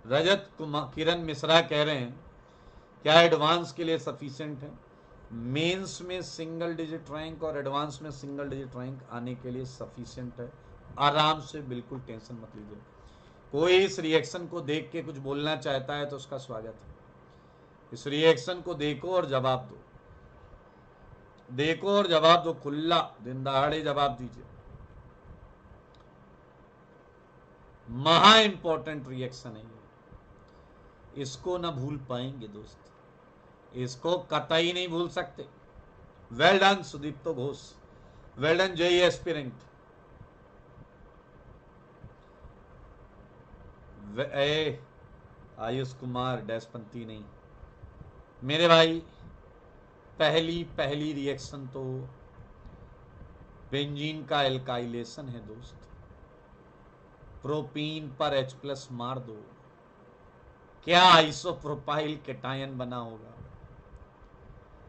रजत कुमार किरण मिश्रा कह रहे हैं क्या एडवांस के लिए सफिशिएंट है। मेंस में सिंगल डिजिट रैंक और एडवांस में सिंगल डिजिट रैंक आने के लिए सफिशिएंट है, आराम से, बिल्कुल टेंशन मत लीजिए। कोई इस रिएक्शन को देख के कुछ बोलना चाहता है तो उसका स्वागत है। इस रिएक्शन को देखो और जवाब दो, देखो और जवाब दो, खुला दिन दहाड़े जवाब दीजिए। महा इंपॉर्टेंट रिएक्शन है ये, इसको ना भूल पाएंगे दोस्त, इसको कतई नहीं भूल सकते। Well done Sudipto Ghosh, well done JEE aspirant. Ayush Kumar डैशपंती नहीं मेरे भाई। पहली रिएक्शन तो बेंजीन का एल्काइलेशन है दोस्त। प्रोपीन पर H+ मार दो, क्या आइसोप्रोपाइल केटायन बना होगा,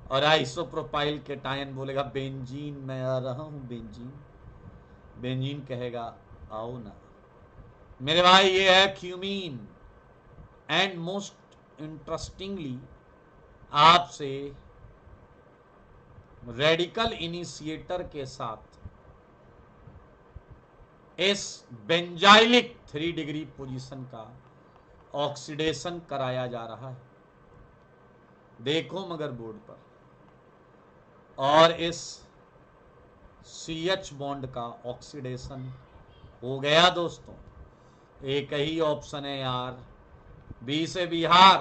और आइसोप्रोपाइल केटायन बोलेगा बेंजीन, मैं आ रहा हूं बेंजीन। बेंजीन कहेगा आओ ना मेरे भाई। ये है क्यूमीन। एंड मोस्ट इंटरेस्टिंगली आपसे रेडिकल इनिशिएटर के साथ इस बेंजाइलिक 3 डिग्री पोजीशन का ऑक्सीडेशन कराया जा रहा है, देखो मगर बोर्ड पर। और इस CH बॉन्ड का ऑक्सीडेशन हो गया दोस्तों। एक ही ऑप्शन है यार, बी से बिहार।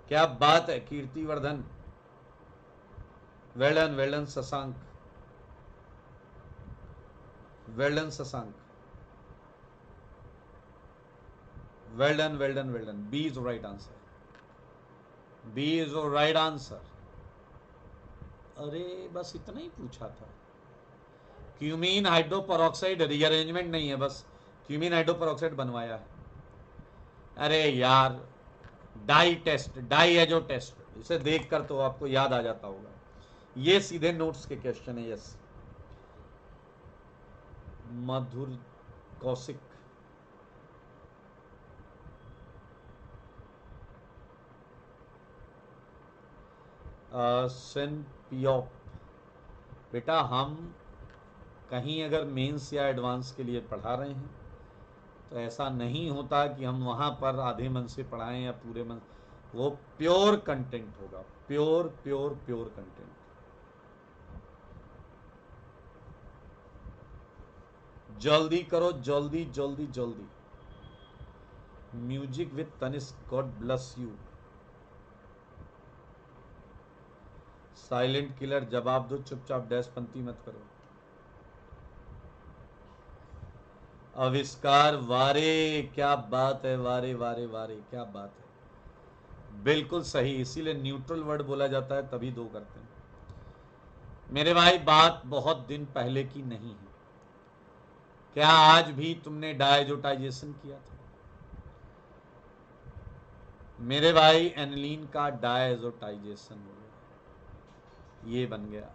क्या बात है Kirtivardhan, well done well done Shashank, well done Shashank, well done well done well done. B is right answer, B is right answer. अरे बस इतना ही पूछा था। क्यूमीन हाइड्रोपरऑक्साइड रीअरेंजमेंट नहीं है, बस क्यूमीन हाइड्रोपरऑक्साइड बनवाया है। अरे यार dye test, dye azo test, इसे देखकर तो आपको याद आ जाता होगा। ये सीधे नोट्स के क्वेश्चन है। यस मधुर कौशिक, सेन पियोप। बेटा हम कहीं अगर मेंस या एडवांस के लिए पढ़ा रहे हैं तो ऐसा नहीं होता कि हम वहां पर आधे मन से पढ़ाएं या पूरे मन। वो प्योर कंटेंट होगा, प्योर प्योर प्योर कंटेंट। जल्दी करो, जल्दी जल्दी जल्दी। Music with Tanishk, God bless you. Silent killer जवाब दो चुपचाप, डैशपंती मत करो। आविष्कार, वारे क्या बात है, वारे वारे वारे क्या बात है, बिल्कुल सही। इसीलिए न्यूट्रल वर्ड बोला जाता है, तभी दो करते हैं मेरे भाई। बात बहुत दिन पहले की नहीं है। क्या आज भी तुमने डायजोटाइजेशन किया था मेरे भाई? एनिलीन का डायजोटाइजेशन हो गया, ये बन गया।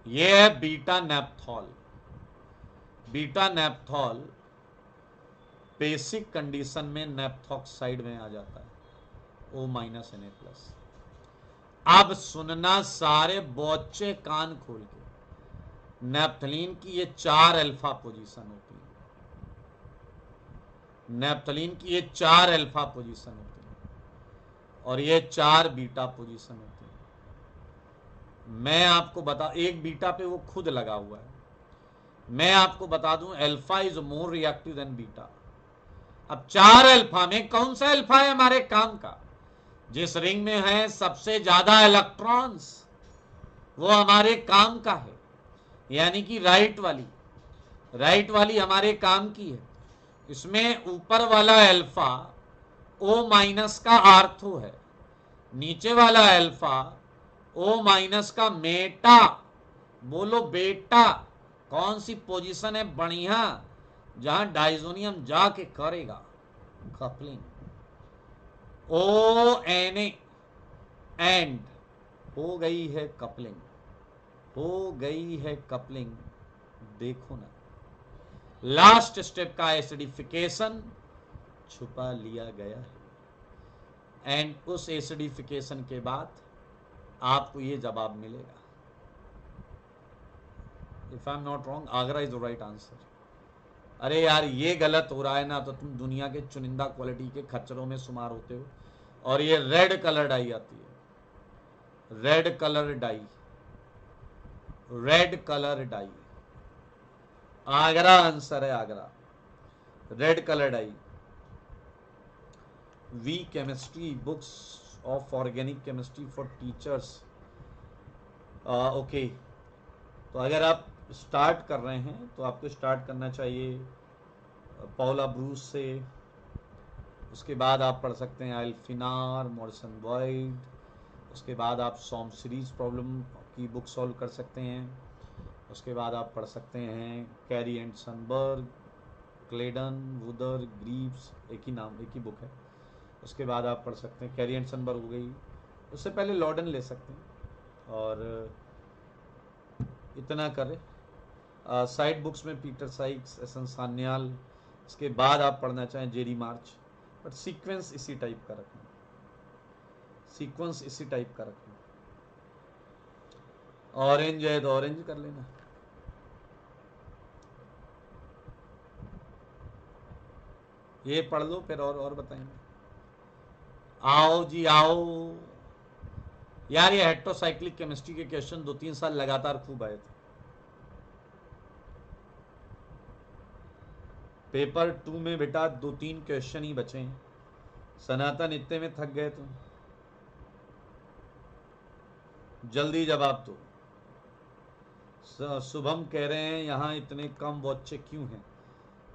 ये है बीटा नेप्थॉल। बीटा नेप्थॉल बेसिक कंडीशन में नेप्थॉक्साइड में आ जाता है, O-Na+। अब सुनना सारे बच्चे कान खोल के, नेप्थलीन की ये 4 अल्फा पोजीशन होती है, नेप्थलीन की ये 4 अल्फा पोजीशन होती है और ये 4 बीटा पोजीशन होती है। मैं आपको बता, एक बीटा पे वो खुद लगा हुआ है। मैं आपको बता दूं alpha is more reactive than beta. अब 4 अल्फा में कौन सा अल्फा है हमारे काम का? जिस रिंग में है सबसे ज्यादा इलेक्ट्रॉन्स, वो हमारे काम का है। यानी कि राइट वाली हमारे काम की है। इसमें ऊपर वाला अल्फा O माइनस का आर्थो है, नीचे वाला अल्फा O माइनस का मेटा। बोलो बेटा, कौन सी पोजीशन है बढ़िया जहां डाइजोनियम जाके करेगा कपलिंग। ONA एंड हो गई है कपलिंग, हो गई है कपलिंग। देखो ना, लास्ट स्टेप का एसिडिफिकेशन छुपा लिया गया है। एंड उस एसिडिफिकेशन के बाद आपको ये जवाब मिलेगा। If I am not wrong, Agra is the right answer. अरे यार ये गलत हो रहा है ना, तो तुम दुनिया के चुनिंदा क्वालिटी के खच्चरों में शुमार होते हो। और ये रेड कलर डाई आती है, red colour dye, red colour dye. Agra answer है, Agra, red colour dye. V chemistry books of organic chemistry for teachers. Okay, तो अगर आप स्टार्ट कर रहे हैं तो आपको स्टार्ट करना चाहिए पौला ब्रूस से। उसके बाद आप पढ़ सकते हैं एल्फिनार, मॉरिसन बॉयड। उसके बाद आप सॉम सीरीज प्रॉब्लम की बुक सॉल्व कर सकते हैं। उसके बाद आप पढ़ सकते हैं कैरी एंड सनबर्ग, क्लेडन, वुदर, ग्रीव्स, एक ही नाम, एक ही बुक है। उसके बाद आप पढ़ सकते हैं कैरी एंड सनबर्ग हो गई, उससे पहले लॉर्डन ले सकते हैं। और इतना करें। साइड बुक्स में पीटर साइक्स, एसन सान्याल। इसके बाद आप पढ़ना चाहें जेरी मार्च, बट सीक्वेंस इसी टाइप का रखना, सीक्वेंस इसी टाइप का रखना। ऑरेंज है तो ऑरेंज कर लेना। ये पढ़ लो फिर और बताएंगे। आओ जी आओ यार, ये हेट्रोसाइक्लिक केमिस्ट्री के क्वेश्चन 2-3 साल लगातार खूब आए थे। पेपर 2 में बेटा 2-3 क्वेश्चन ही बचे हैं। सनातन इतने में थक गए तुम, जल्दी जवाब दो। शुभम कह रहे हैं यहाँ इतने कम बच्चे क्यों हैं?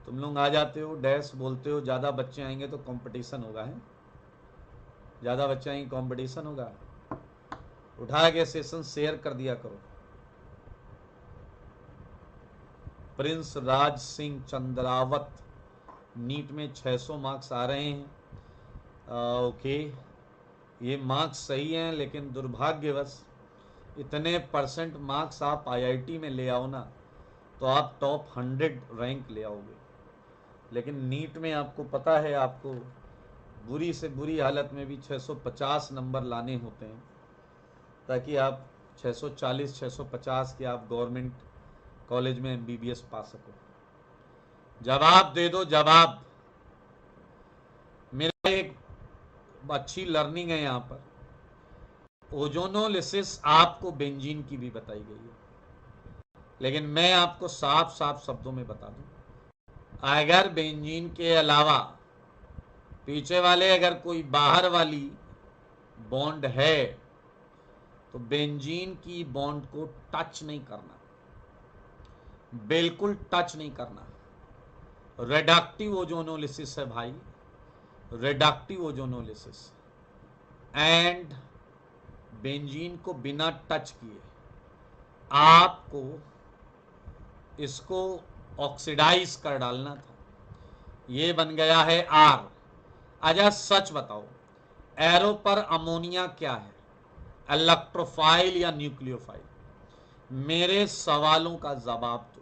तुम लोग आ जाते हो, डैश बोलते हो, ज़्यादा बच्चे आएंगे तो कंपटीशन होगा। है, ज़्यादा बच्चे आएंगे कंपटीशन होगा। उठा के सेशन शेयर कर दिया करो। प्रिंस राज सिंह चंद्रावत, नीट में 600 मार्क्स आ रहे हैं। ओके, ये मार्क्स सही हैं, लेकिन दुर्भाग्यवश इतने % मार्क्स आप आईआईटी में ले आओ ना तो आप टॉप 100 रैंक ले आओगे। लेकिन नीट में आपको पता है, आपको बुरी से बुरी हालत में भी 650 नंबर लाने होते हैं, ताकि आप 640 650 के आप गवर्नमेंट कॉलेज में एमबीबीएस पा सको। जवाब दे दो, जवाब। मेरा एक अच्छी लर्निंग है यहाँ पर। ओजोनोलिसिस आपको बेंजीन की भी बताई गई है, लेकिन मैं आपको साफ साफ शब्दों में बता दूं, अगर बेंजीन के अलावा पीछे वाले अगर कोई बाहर वाली बॉन्ड है तो बेंजीन की बॉन्ड को टच नहीं करना, बिल्कुल टच नहीं करना। रिडक्टिव ओजोनोलिसिस है भाई, रिडक्टिव ओजोनोलिसिस। एंड बेंजीन को बिना टच किए आपको इसको ऑक्सीडाइज कर डालना था। ये बन गया है R। अच्छा सच बताओ, एरो पर अमोनिया क्या है, इलेक्ट्रोफाइल या न्यूक्लियोफाइल? मेरे सवालों का जवाब दो,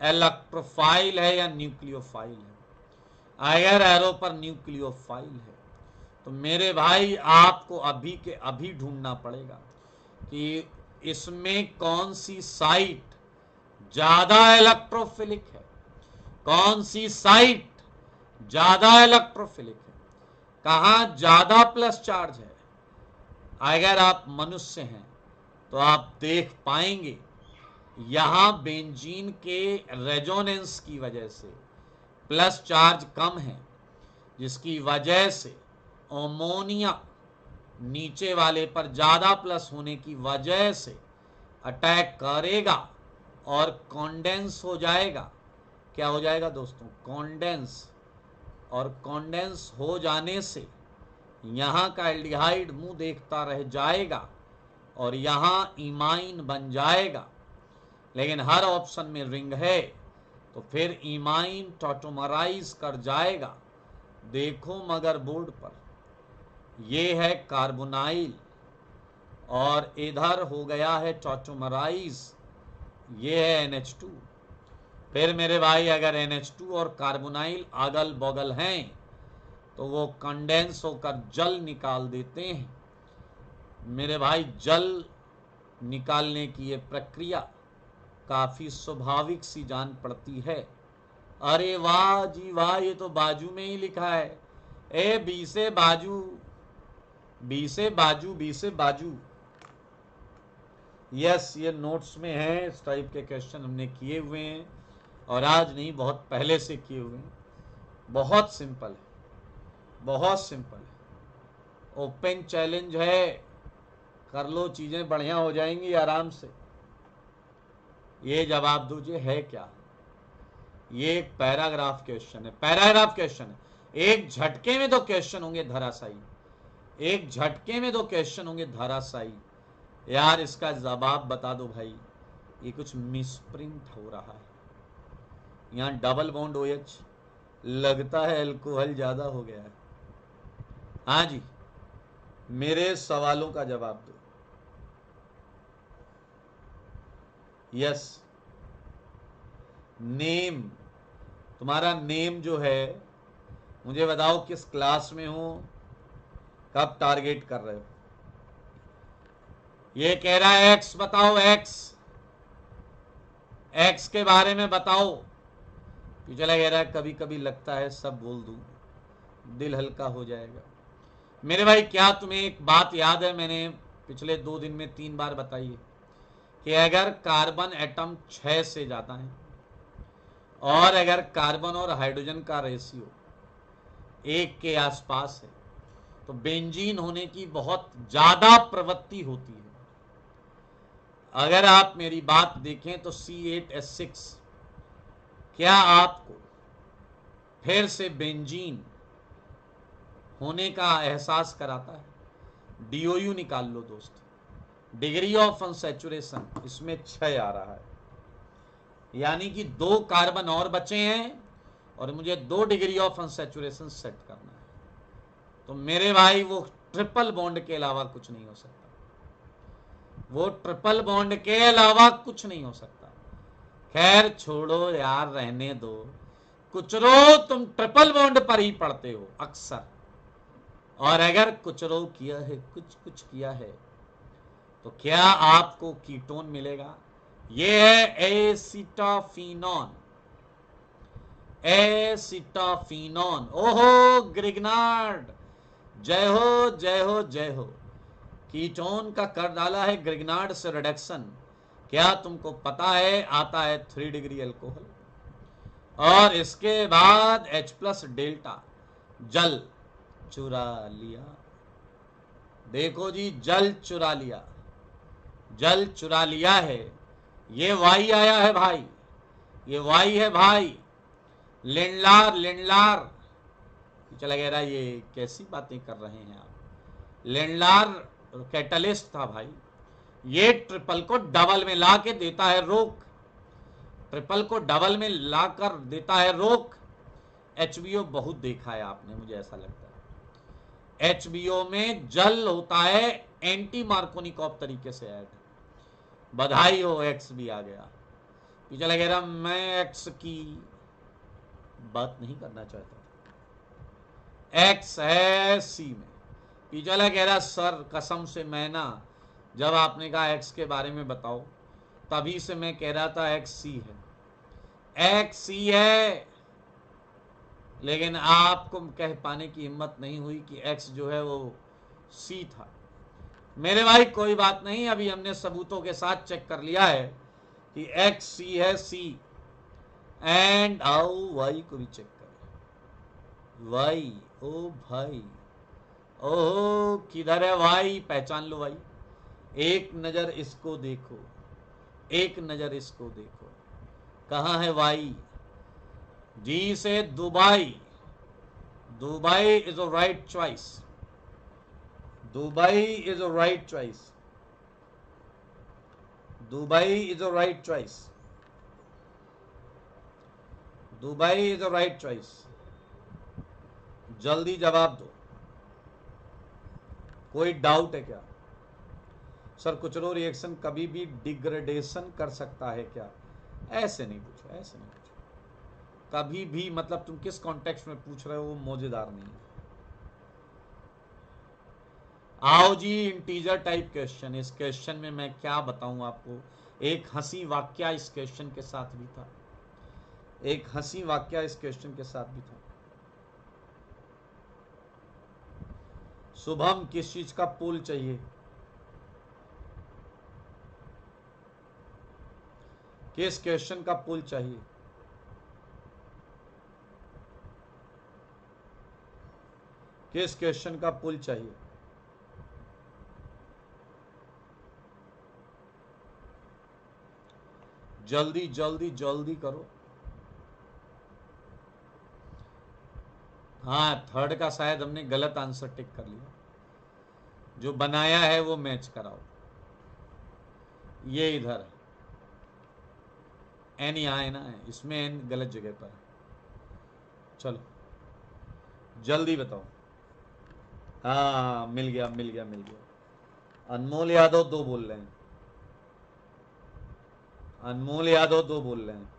इलेक्ट्रोफाइल है या न्यूक्लियोफाइल है? अगर एरो पर न्यूक्लियोफाइल है तो मेरे भाई आपको अभी के अभी ढूंढना पड़ेगा कि इसमें कौन सी साइट ज्यादा इलेक्ट्रोफिलिक है, कौन सी साइट ज्यादा इलेक्ट्रोफिलिक है, कहां ज्यादा प्लस चार्ज है। अगर आप मनुष्य हैं तो आप देख पाएंगे यहां बेंजीन के रेजोनेंस की वजह से प्लस चार्ज कम है, जिसकी वजह से अमोनिया नीचे वाले पर ज्यादा प्लस होने की वजह से अटैक करेगा और कॉन्डेंस हो जाएगा। क्या हो जाएगा दोस्तों? कॉन्डेंस। और कॉन्डेंस हो जाने से यहाँ का एल्डिहाइड मुंह देखता रह जाएगा और यहाँ इमाइन बन जाएगा। लेकिन हर ऑप्शन में रिंग है तो फिर इमाइन टॉटोमराइज कर जाएगा। देखो मगर बोर्ड पर ये है कार्बोनाइल और इधर हो गया है टॉटोमराइज, ये है NH2। फिर मेरे भाई अगर NH2 और कार्बोनाइल अगल बगल हैं तो वो कंडेंस होकर जल निकाल देते हैं। मेरे भाई जल निकालने की ये प्रक्रिया काफी स्वाभाविक सी जान पड़ती है। अरे वाह जी वाह, ये तो बाजू में ही लिखा है। ए बी से बाजू, बी से बाजू, बी से बाजू। यस, ये नोट्स में है। इस टाइप के क्वेश्चन हमने किए हुए हैं और आज नहीं, बहुत पहले से किए हुए हैं। बहुत सिंपल है, बहुत सिंपल है। ओपन चैलेंज है, कर लो, चीजें बढ़िया हो जाएंगी आराम से। ये जवाब दीजिए है क्या? ये एक पैराग्राफ क्वेश्चन है, पैराग्राफ क्वेश्चन है। एक झटके में दो क्वेश्चन होंगे धराशायी, एक झटके में दो क्वेश्चन होंगे धराशायी। यार इसका जवाब बता दो भाई। ये कुछ मिसप्रिंट हो रहा है, यहाँ डबल बॉन्ड OH, लगता है अल्कोहल ज्यादा हो गया है। हाँ जी, मेरे सवालों का जवाब दो। यस, नेम, तुम्हारा नेम जो है, मुझे बताओ किस क्लास में हो, कब टारगेट कर रहे हो। ये कह रहा है एक्स बताओ, एक्स, एक्स के बारे में बताओ। चला कह रहा है कभी कभी लगता है सब बोल दूं, दिल हल्का हो जाएगा। मेरे भाई क्या तुम्हें एक बात याद है, मैंने पिछले 2 दिन में 3 बार बताई है कि अगर कार्बन एटम 6 से ज्यादा है और अगर कार्बन और हाइड्रोजन का रेशियो 1 के आसपास है तो बेंजीन होने की बहुत ज्यादा प्रवृत्ति होती है। अगर आप मेरी बात देखें तो C8H6 क्या आपको फिर से बेंजीन होने का एहसास कराता है? DOU निकाल लो दोस्त, डिग्री ऑफ अनसैचुरेशन, इसमें 6 आ रहा है, यानी कि 2 कार्बन और बचे हैं और मुझे 2 डिग्री ऑफ अनसैचुरेशन सेट करना है। तो मेरे भाई वो ट्रिपल बॉन्ड के अलावा कुछ नहीं हो सकता, वो ट्रिपल बॉन्ड के अलावा कुछ नहीं हो सकता। खैर छोड़ो यार, रहने दो। कुचरो तुम ट्रिपल बॉन्ड पर ही पढ़ते हो अक्सर, और अगर कुचरो किया है, कुछ किया है, तो क्या आपको कीटोन मिलेगा? ये है एसिटाफिनॉन, एसिटाफिनॉन। ओहो ग्रिग्नार्ड, जय हो जय हो जय हो। कीटोन का कर डाला है ग्रिग्नार्ड से रिडक्शन। क्या तुमको पता है आता है 3 डिग्री अल्कोहल, और इसके बाद H+ डेल्टा, जल चुरा लिया। देखो जी, जल चुरा लिया, जल चुरा लिया है। ये वाई आया है भाई, ये वाई है भाई। लिंडलार, लिंडलार चला गया, ये कैसी बातें कर रहे हैं आप। लिंडलार कैटलिस्ट था भाई, ये ट्रिपल को डबल में ला के देता है रोक, ट्रिपल को डबल में ला कर देता है रोक। HBO बहुत देखा है आपने, मुझे ऐसा लगता है। HBO में जल होता है एंटी मार्कोनिकॉफ तरीके से ऐड। बधाई हो, X भी आ गया। चला कह रहा मैं X की बात नहीं करना चाहता, X है C में। पिछला कह रहा सर कसम से मैं ना, जब आपने कहा X के बारे में बताओ तभी से मैं कह रहा था X C है, X C है, लेकिन आपको कह पाने की हिम्मत नहीं हुई कि X जो है वो C था। मेरे भाई कोई बात नहीं, अभी हमने सबूतों के साथ चेक कर लिया है कि X C है, C। एंड आओ Y को भी चेक करें, Y, ओ भाई, ओह किधर है Y, पहचान लो भाई, एक नजर इसको देखो, एक नजर इसको देखो। कहाँ है वाई? डी से Dubai. Dubai is a right choice. Dubai is a right choice. Dubai is a right choice. Dubai is a right choice. जल्दी जवाब दो। कोई डाउट है क्या? सर कुचरो रिएक्शन कभी भी डिग्रेडेशन कर सकता है क्या? ऐसे नहीं पूछो, ऐसे नहीं पूछो। कभी भी मतलब तुम किस कॉन्टेक्स्ट में पूछ रहे हो वो मौजेदार नहीं है। आओ जी, इंटीजर टाइप क्वेश्चन। इस क्वेश्चन में मैं क्या बताऊं आपको। एक हंसी वाक्या इस क्वेश्चन के साथ भी था। एक हंसी वाक्या इस क्वेश्चन के साथ भी था। शुभम, किस चीज का पोल चाहिए? किस क्वेश्चन का पोल चाहिए? किस क्वेश्चन का पोल चाहिए? जल्दी जल्दी जल्दी करो। हाँ, थर्ड का शायद हमने गलत आंसर टिक कर लिया। जो बनाया है वो मैच कराओ। ये इधर एन यहाँ है ना, इसमें एन गलत जगह पर है। चलो जल्दी बताओ। हाँ, मिल गया मिल गया मिल गया। अनमोल यादव दो बोल रहे हैं। अनमोल यादव दो बोल रहे हैं।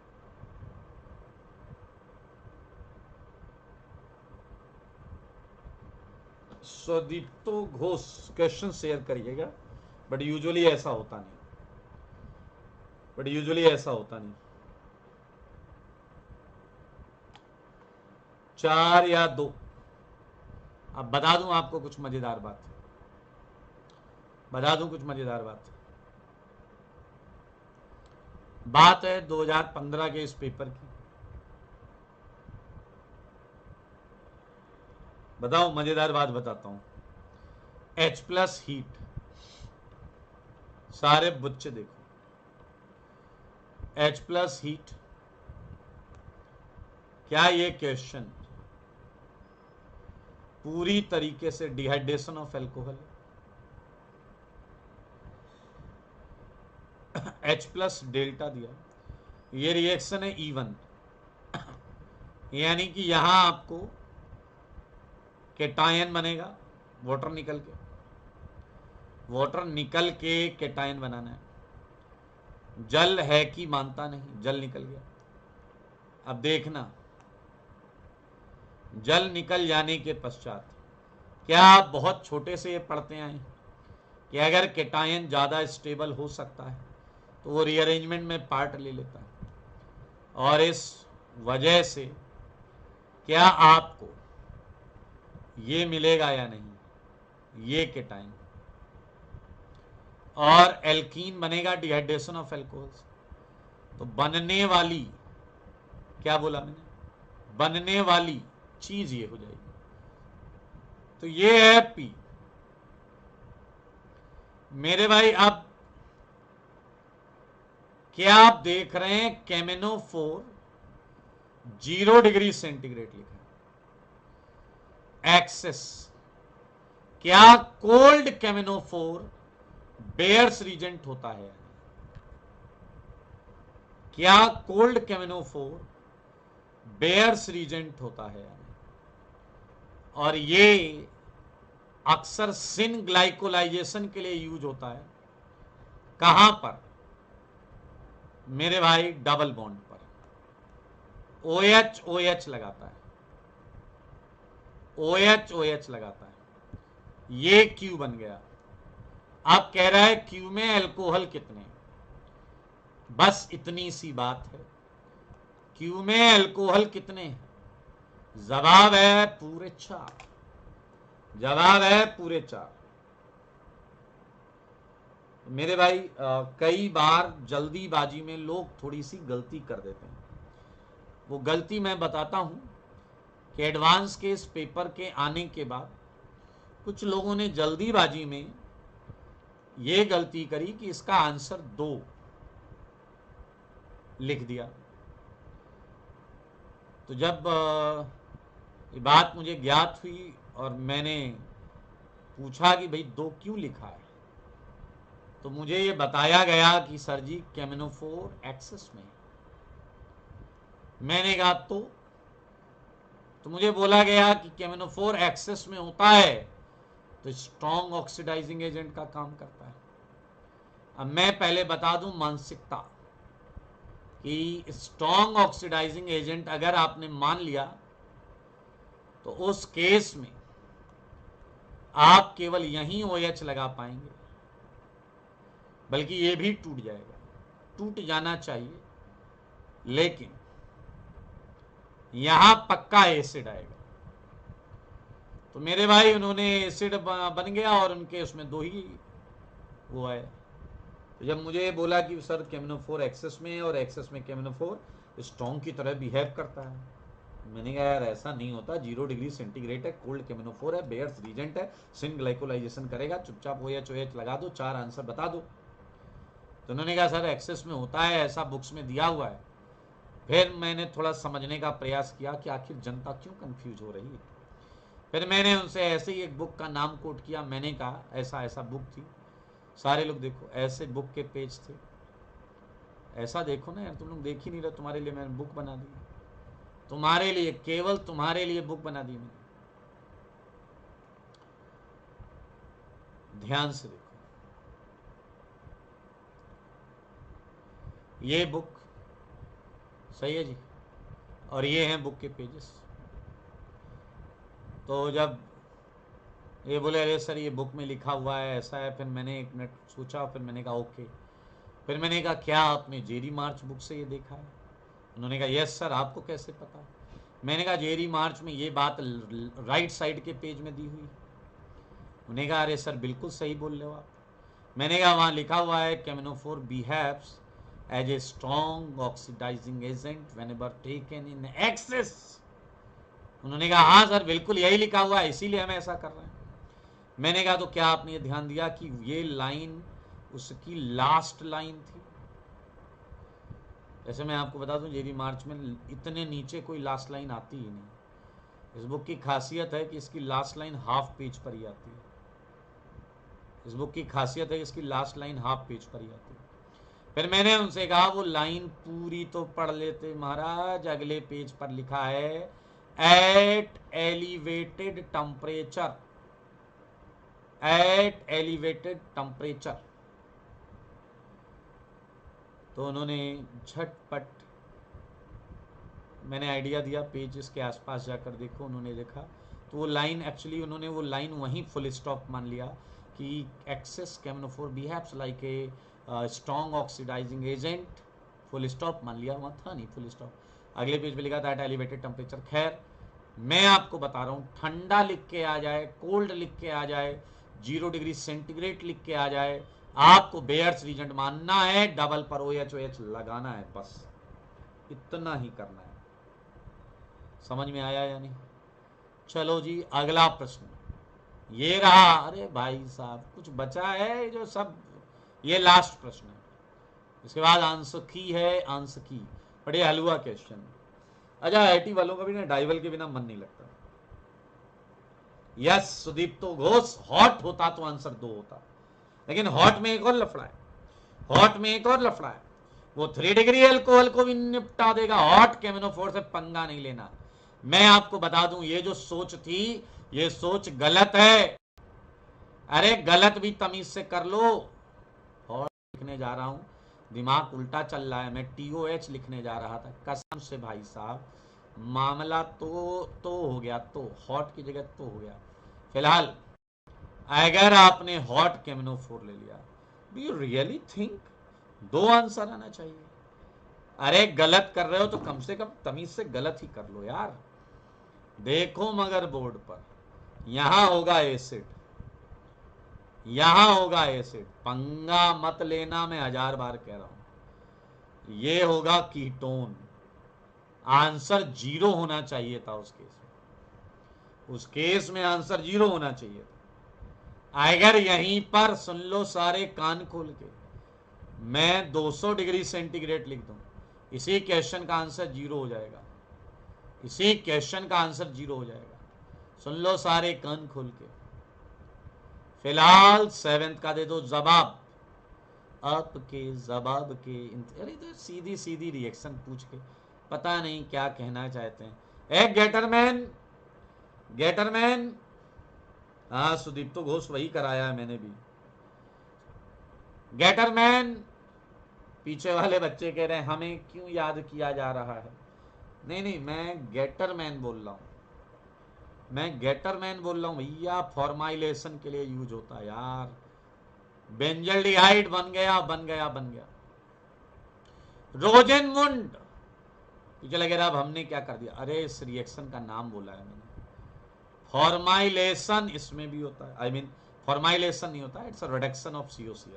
स्वदीप्तो घोष क्वेश्चन शेयर करिएगा। बट यूजुअली ऐसा होता नहीं। बट यूजुअली ऐसा होता नहीं। 4 या 2। अब बता दूं आपको कुछ मजेदार बात। बता दूं कुछ मजेदार बात। बात है 2015 के इस पेपर की। बताओ, मजेदार बात बताता हूं। H plus heat. सारे बच्चे देखो। H plus heat. क्या ये क्वेश्चन पूरी तरीके से dehydration of alcohol? H plus delta दिया। ये रिएक्शन है E1, यानी कि यहां आपको केटायन बनेगा। वाटर निकल के, वाटर निकल के केटायन बनाना है। जल है कि मानता नहीं, जल निकल गया। अब देखना, जल निकल जाने के पश्चात क्या आप बहुत छोटे से ये पढ़ते आए कि अगर केटायन ज्यादा स्टेबल हो सकता है तो वो रीअरेंजमेंट में पार्ट ले लेता है, और इस वजह से क्या आपको ये मिलेगा या नहीं, ये केटायन, और एल्कीन बनेगा डिहाइड्रेशन ऑफ एल्कोहल्स। तो बनने वाली, क्या बोला मैंने, बनने वाली चीज ये हो जाएगी। तो ये है पी। मेरे भाई, अब क्या आप देख रहे हैं केमेनोफोर 0 डिग्री सेंटीग्रेड लिखा है। एक्सेस, क्या कोल्ड केमेनोफोर बेयर्स रीजेंट होता है? क्या कोल्ड केमेनोफोर बेयर्स रीजेंट होता है? और ये अक्सर सिन ग्लाइकोलाइजेशन के लिए यूज होता है। कहां पर मेरे भाई? डबल बॉन्ड पर। OH OH लगाता है, OH OH लगाता है। ये क्यू बन गया। अब कह रहा है क्यू में अल्कोहल कितने? बस इतनी सी बात है, क्यू में अल्कोहल कितने? जवाब है पूरे 4। जवाब है पूरे 4। मेरे भाई, कई बार जल्दीबाजी में लोग थोड़ी सी गलती कर देते हैं। वो गलती मैं बताता हूं कि एडवांस के इस पेपर के आने के बाद कुछ लोगों ने जल्दीबाजी में ये गलती करी कि इसका आंसर 2 लिख दिया। तो जब ये बात मुझे ज्ञात हुई और मैंने पूछा कि भाई 2 क्यों लिखा है, तो मुझे ये बताया गया कि सर जी केमिनोफोर एक्सेस में। मैंने कहा तो मुझे बोला गया कि केमिनोफोर एक्सेस में होता है तो स्ट्रॉन्ग ऑक्सीडाइजिंग एजेंट का काम करता है। अब मैं पहले बता दूं मानसिकता कि स्ट्रॉन्ग ऑक्सीडाइजिंग एजेंट अगर आपने मान लिया तो उस केस में आप केवल यहीं OH लगा पाएंगे, बल्कि ये भी टूट जाएगा, टूट जाना चाहिए, लेकिन यहां पक्का एसिड आएगा। तो मेरे भाई उन्होंने एसिड बन गया और उनके उसमें 2 ही वो आया। तो जब मुझे बोला कि सर केमिनोफोर एक्सेस में और एक्सेस में केमिनोफोर स्ट्रॉन्ग की तरह बिहेव करता है, मैंने कहा यार ऐसा नहीं होता, 0 डिग्री सेंटीग्रेड है, कोल्ड केमिनोफोर है, बेयर्स रीजेंट है, सिन ग्लाइकोलाइजेशन करेगा, चुपचाप OH लगा दो, 4 आंसर बता दो। तो उन्होंने कहा सर एक्सेस में होता है, ऐसा बुक्स में दिया हुआ है। फिर मैंने थोड़ा समझने का प्रयास किया कि आखिर जनता क्यों कंफ्यूज हो रही है। फिर मैंने उनसे ऐसे ही एक बुक का नाम कोट किया। मैंने कहा ऐसा ऐसा बुक थी। सारे लोग देखो ऐसे बुक के पेज थे, ऐसा देखो ना यार, तुम लोग देख ही नहीं रहे, तुम्हारे लिए मैंने बुक बना दी, तुम्हारे लिए, केवल तुम्हारे लिए बुक बना दी मैंने। ध्यान से देखो, ये बुक सही है जी, और ये हैं बुक के पेजेस। तो जब ये बोले अरे सर ये बुक में लिखा हुआ है ऐसा है, फिर मैंने 1 मिनट सोचा, फिर मैंने कहा ओके। फिर मैंने कहा क्या आपने जेरी मार्च बुक से ये देखा है? उन्होंने कहा यस सर, आपको कैसे पता? मैंने कहा जेरी मार्च में ये बात राइट साइड के पेज में दी हुई। उन्होंने कहा अरे सर बिल्कुल सही बोल रहे हो आप। मैंने कहा वहाँ लिखा हुआ है केमिनोफोर behaves as a strong oxidising agent whenever taken in excess. उन्होंने कहा हाँ सर बिल्कुल यही लिखा हुआ है, इसीलिए हम ऐसा कर रहे हैं। मैंने कहा तो क्या आपने ये ध्यान दिया कि ये लाइन उसकी लास्ट लाइन थी? ऐसे मैं आपको बता दूं जेरी मार्च में इतने नीचे कोई लास्ट लाइन आती ही नहीं। इस बुक की खासियत है कि इसकी लास्ट लाइन हाफ पेज पर ही आती है। इस बुक की खासियत है कि इसकी लास्ट लाइन हाफ पेज पर ही आती है। फिर मैंने उनसे कहा वो लाइन पूरी तो पढ़ लेते महाराज, अगले पेज पर लिखा है at elevated temperature, at elevated temperature. तो उन्होंने झटपट, मैंने आइडिया दिया पेज इसके आसपास जाकर देखो, उन्होंने देखा तो वो लाइन एक्चुअली उन्होंने वो लाइन वहीं फुल स्टॉप मान लिया कि एक्सेस केमिनोफोर behaves like a strong oxidising agent, full stop मान लिया, वहाँ था नहीं फुल स्टॉप। अगले पेज पे लिखा था एट एलिवेटेड टेम्परेचर। खैर मैं आपको बता रहा हूँ, ठंडा लिख के आ जाए, कोल्ड लिख के आ जाए, 0 डिग्री सेंटीग्रेड लिख के आ जाए, आपको बेयर्स रीजेंट मानना है, डबल पर OH लगाना है, बस इतना ही करना है। समझ में आया या नहीं? चलो जी अगला प्रश्न ये रहा। अरे भाई साहब कुछ बचा है जो सब, ये लास्ट प्रश्न है, इसके बाद आंसर की है, आंसर की बड़े हलवा क्वेश्चन। अच्छा IIT वालों का भी ना डाइवल के बिना मन नहीं लगता। यस सुदीप्तो घोष, हॉट होता तो आंसर 2 होता, लेकिन हॉट में एक और लफड़ा है, हॉट में एक और लफड़ा है, वो 3 डिग्री अल्कोहल को भी निपटा देगा। हॉट केमिनोफोर से पंगा नहीं लेना। मैं आपको बता दूं ये जो सोच थी ये सोच गलत है। अरे गलत भी तमीज से कर लो। हॉट लिखने जा रहा हूं, दिमाग उल्टा चल रहा है, मैं TOH लिखने जा रहा था, कसम से भाई साहब मामला तो हो गया, तो हॉट की जगह तो हो गया। फिलहाल अगर आपने हॉट केमिनोफोर ले लिया, do you really think 2 answer आना चाहिए? अरे गलत कर रहे हो तो कम से कम तमीज से गलत ही कर लो यार। देखो मगर बोर्ड पर यहां होगा एसिड, यहां होगा एसिड, पंगा मत लेना, मैं 1000 बार कह रहा हूं। ये होगा कीटोन, आंसर 0 होना चाहिए था उस केस में, उस केस में आंसर 0 होना चाहिए था। अगर यहीं पर सुन लो सारे कान खोल के, मैं 200 डिग्री सेंटीग्रेड लिख दूं, इसी क्वेश्चन का आंसर 0 हो जाएगा, इसी क्वेश्चन का आंसर 0 हो जाएगा। सुन लो सारे कान खोल के। फिलहाल 7th का दे दो जवाब, आपके जवाब के। अरे तो सीधी सीधी रिएक्शन पूछ के पता नहीं क्या कहना चाहते हैं। ए गेटरमैन, गेटरमैन, हाँ सुदीप तो घोष वही कराया है मैंने भी। गेटरमैन, पीछे वाले बच्चे कह रहे हैं हमें क्यों याद किया जा रहा है। नहीं नहीं, मैं गेटरमैन बोल रहा हूं, मैं गेटरमैन बोल रहा हूं भैया, फॉर्माइलेशन के लिए यूज होता है यार। बेंजल्डिहाइड बन गया बन गया बन गया। रोजेनमुंड, पीछे लगे रहा अब हमने क्या कर दिया। अरे इस रिएक्शन का नाम बोला है मैंने, फॉर्माइलेशन इसमें भी होता है। आई मीन फॉर्माइलेशन नहीं होता, it's a reduction of COCl,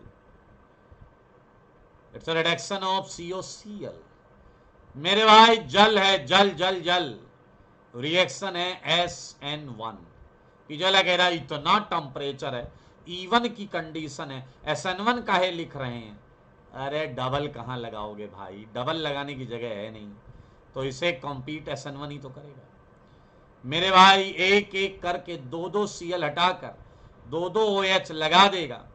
it's a reduction of COCl। मेरे भाई जल है, जल जल जल, रिएक्शन है SN1। पिछला कह रहा है इतना टेम्परेचर है, इवन की कंडीशन है, SN1 काहे लिख रहे हैं। अरे डबल कहां लगाओगे भाई, डबल लगाने की जगह है नहीं, तो इसे कंपीट SN1 ही तो करेगा। मेरे भाई एक एक करके 2-2 Cl हटाकर 2-2 OH लगा देगा,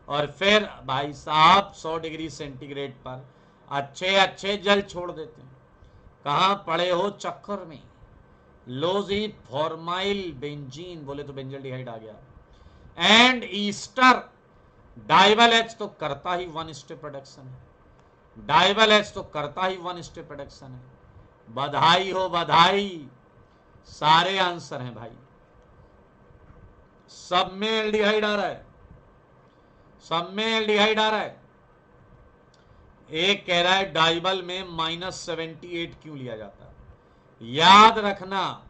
और फिर भाई साहब 100 डिग्री सेंटीग्रेड पर अच्छे अच्छे जल छोड़ देते हैं। कहां पड़े हो चक्कर में। लो जी, फॉर्माइल बेंजीन बोले तो बेंजल्डिहाइड आ गया। एंड ईस्टर डाइवल H तो करता ही 1 स्टेप रिडक्शन है, डाइवल H तो करता ही 1 स्टेप रिडक्शन है। बधाई हो बधाई, सारे आंसर हैं भाई, सब में एल्डिहाइड आ रहा है, सब में एल्डिहाइड आ रहा है। एक कह रहा है डाइवल में -78 क्यों लिया जाता है। याद रखना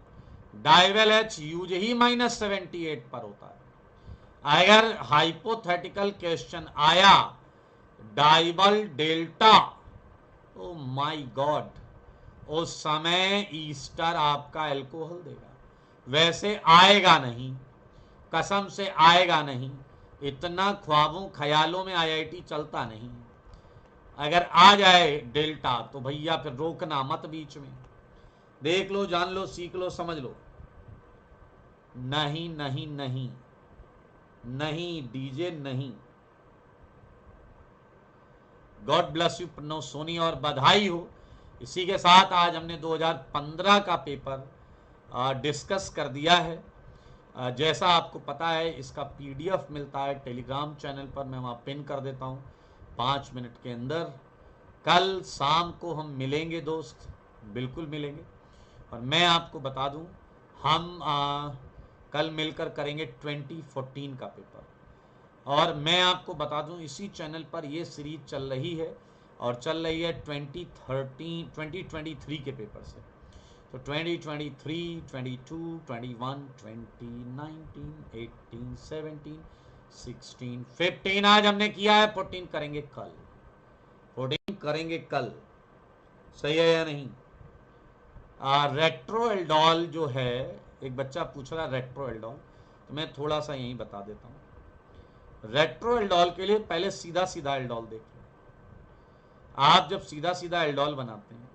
डाइवल H यूज ही -78 पर होता है। अगर हाइपोथेटिकल क्वेश्चन आया Diavel delta, oh my God, उस समय ईस्टर आपका अल्कोहल देगा। वैसे आएगा नहीं, कसम से आएगा नहीं, इतना ख्वाबों ख्यालों में IIT चलता नहीं। अगर आ जाए डेल्टा तो भैया फिर रोकना मत बीच में, देख लो जान लो सीख लो समझ लो। नहीं नहीं नहीं नहीं डीजे नहीं। God bless you Pranav Soni, और बधाई हो। इसी के साथ आज हमने 2015 का पेपर डिस्कस कर दिया है। जैसा आपको पता है इसका PDF मिलता है टेलीग्राम चैनल पर, मैं वहाँ पिन कर देता हूँ 5 मिनट के अंदर। कल शाम को हम मिलेंगे दोस्त, बिल्कुल मिलेंगे। और मैं आपको बता दूं हम कल मिलकर करेंगे 2014 का पेपर। और मैं आपको बता दूं इसी चैनल पर ये सीरीज चल रही है, और चल रही है 2023 के पेपर से। तो 2023, 22, 21, 20, 19, 18, 17, 16, 15 आज हमने किया है, 14 करेंगे कल, 14 करेंगे कल। सही है या नहीं। रेट्रोएल्डॉल जो है, एक बच्चा पूछ रहा है रेट्रोएल्डॉल, तो मैं थोड़ा सा यही बता देता हूँ। रेट्रोएल्डॉल के लिए पहले सीधा सीधा एल्डॉल देखिए। आप जब सीधा सीधा एल्डॉल बनाते हैं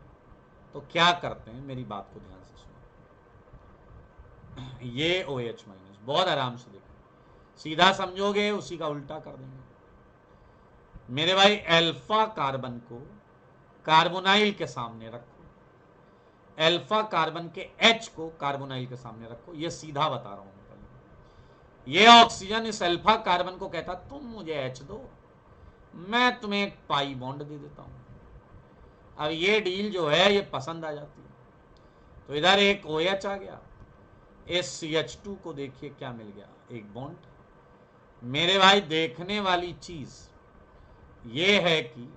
तो क्या करते हैं, मेरी बात को ध्यान से सुनो। ये OH माइनस, बहुत आराम से देखो, सीधा समझोगे उसी का उल्टा कर देंगे। मेरे भाई अल्फा कार्बन को कार्बोनाइल के सामने रखो, अल्फा कार्बन के H को कार्बोनाइल के सामने रखो, ये सीधा बता रहा हूं। ये ऑक्सीजन इस अल्फा कार्बन को कहता तुम मुझे H दो, मैं तुम्हें एक पाई बॉन्ड दे देता हूं। अब ये डील जो है ये पसंद आ जाती है, तो इधर एक OH आ गया, इस CH2 को देखिए क्या मिल गया, एक बॉन्ड। मेरे भाई देखने वाली चीज ये है कि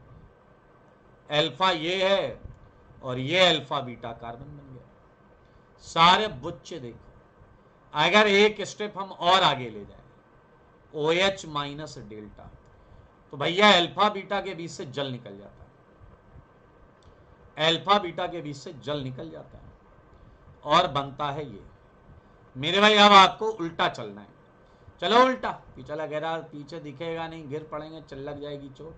अल्फा ये है और ये अल्फा बीटा कार्बन बन गया। सारे बुच्चे देखो, अगर एक स्टेप हम और आगे ले जाए OH माइनस डेल्टा, तो भैया अल्फा बीटा के बीच से जल निकल जाता है, अल्फा बीटा के बीच से जल निकल जाता है और बनता है ये। मेरे भाई अब आपको उल्टा चलना है, चलो उल्टा। पीछे लग रहा, पीछे दिखेगा नहीं, गिर पड़ेंगे, चल लग जाएगी चोट।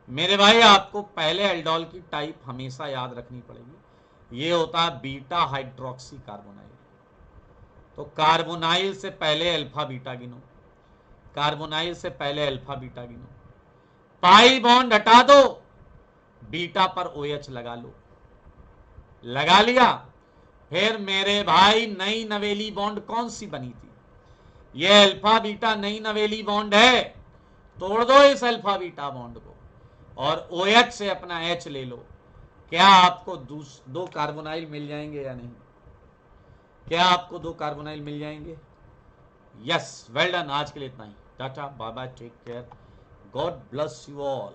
मेरे भाई आपको पहले एल्डोल की टाइप हमेशा याद रखनी पड़ेगी। ये होता है बीटा हाइड्रोक्सी कार्बोनाइल। तो कार्बोनाइल से पहले अल्फा बीटा गिनो, कार्बोनाइल से पहले अल्फा बीटा गिनो, पाई बॉन्ड हटा दो, बीटा पर OH लगा लो, लगा लिया। फिर मेरे भाई नई नवेली बॉन्ड कौन सी बनी थी? ये अल्फा बीटा नई नवेली बॉन्ड है, तोड़ दो इस अल्फा बीटा बॉन्ड को और OH से अपना H ले लो। क्या आपको दो कार्बोनाइल मिल जाएंगे या नहीं? क्या आपको 2 कार्बोनाइल मिल जाएंगे? Yes, well done. आज के लिए इतना ही। टाटा, bye bye, take care, God bless you all.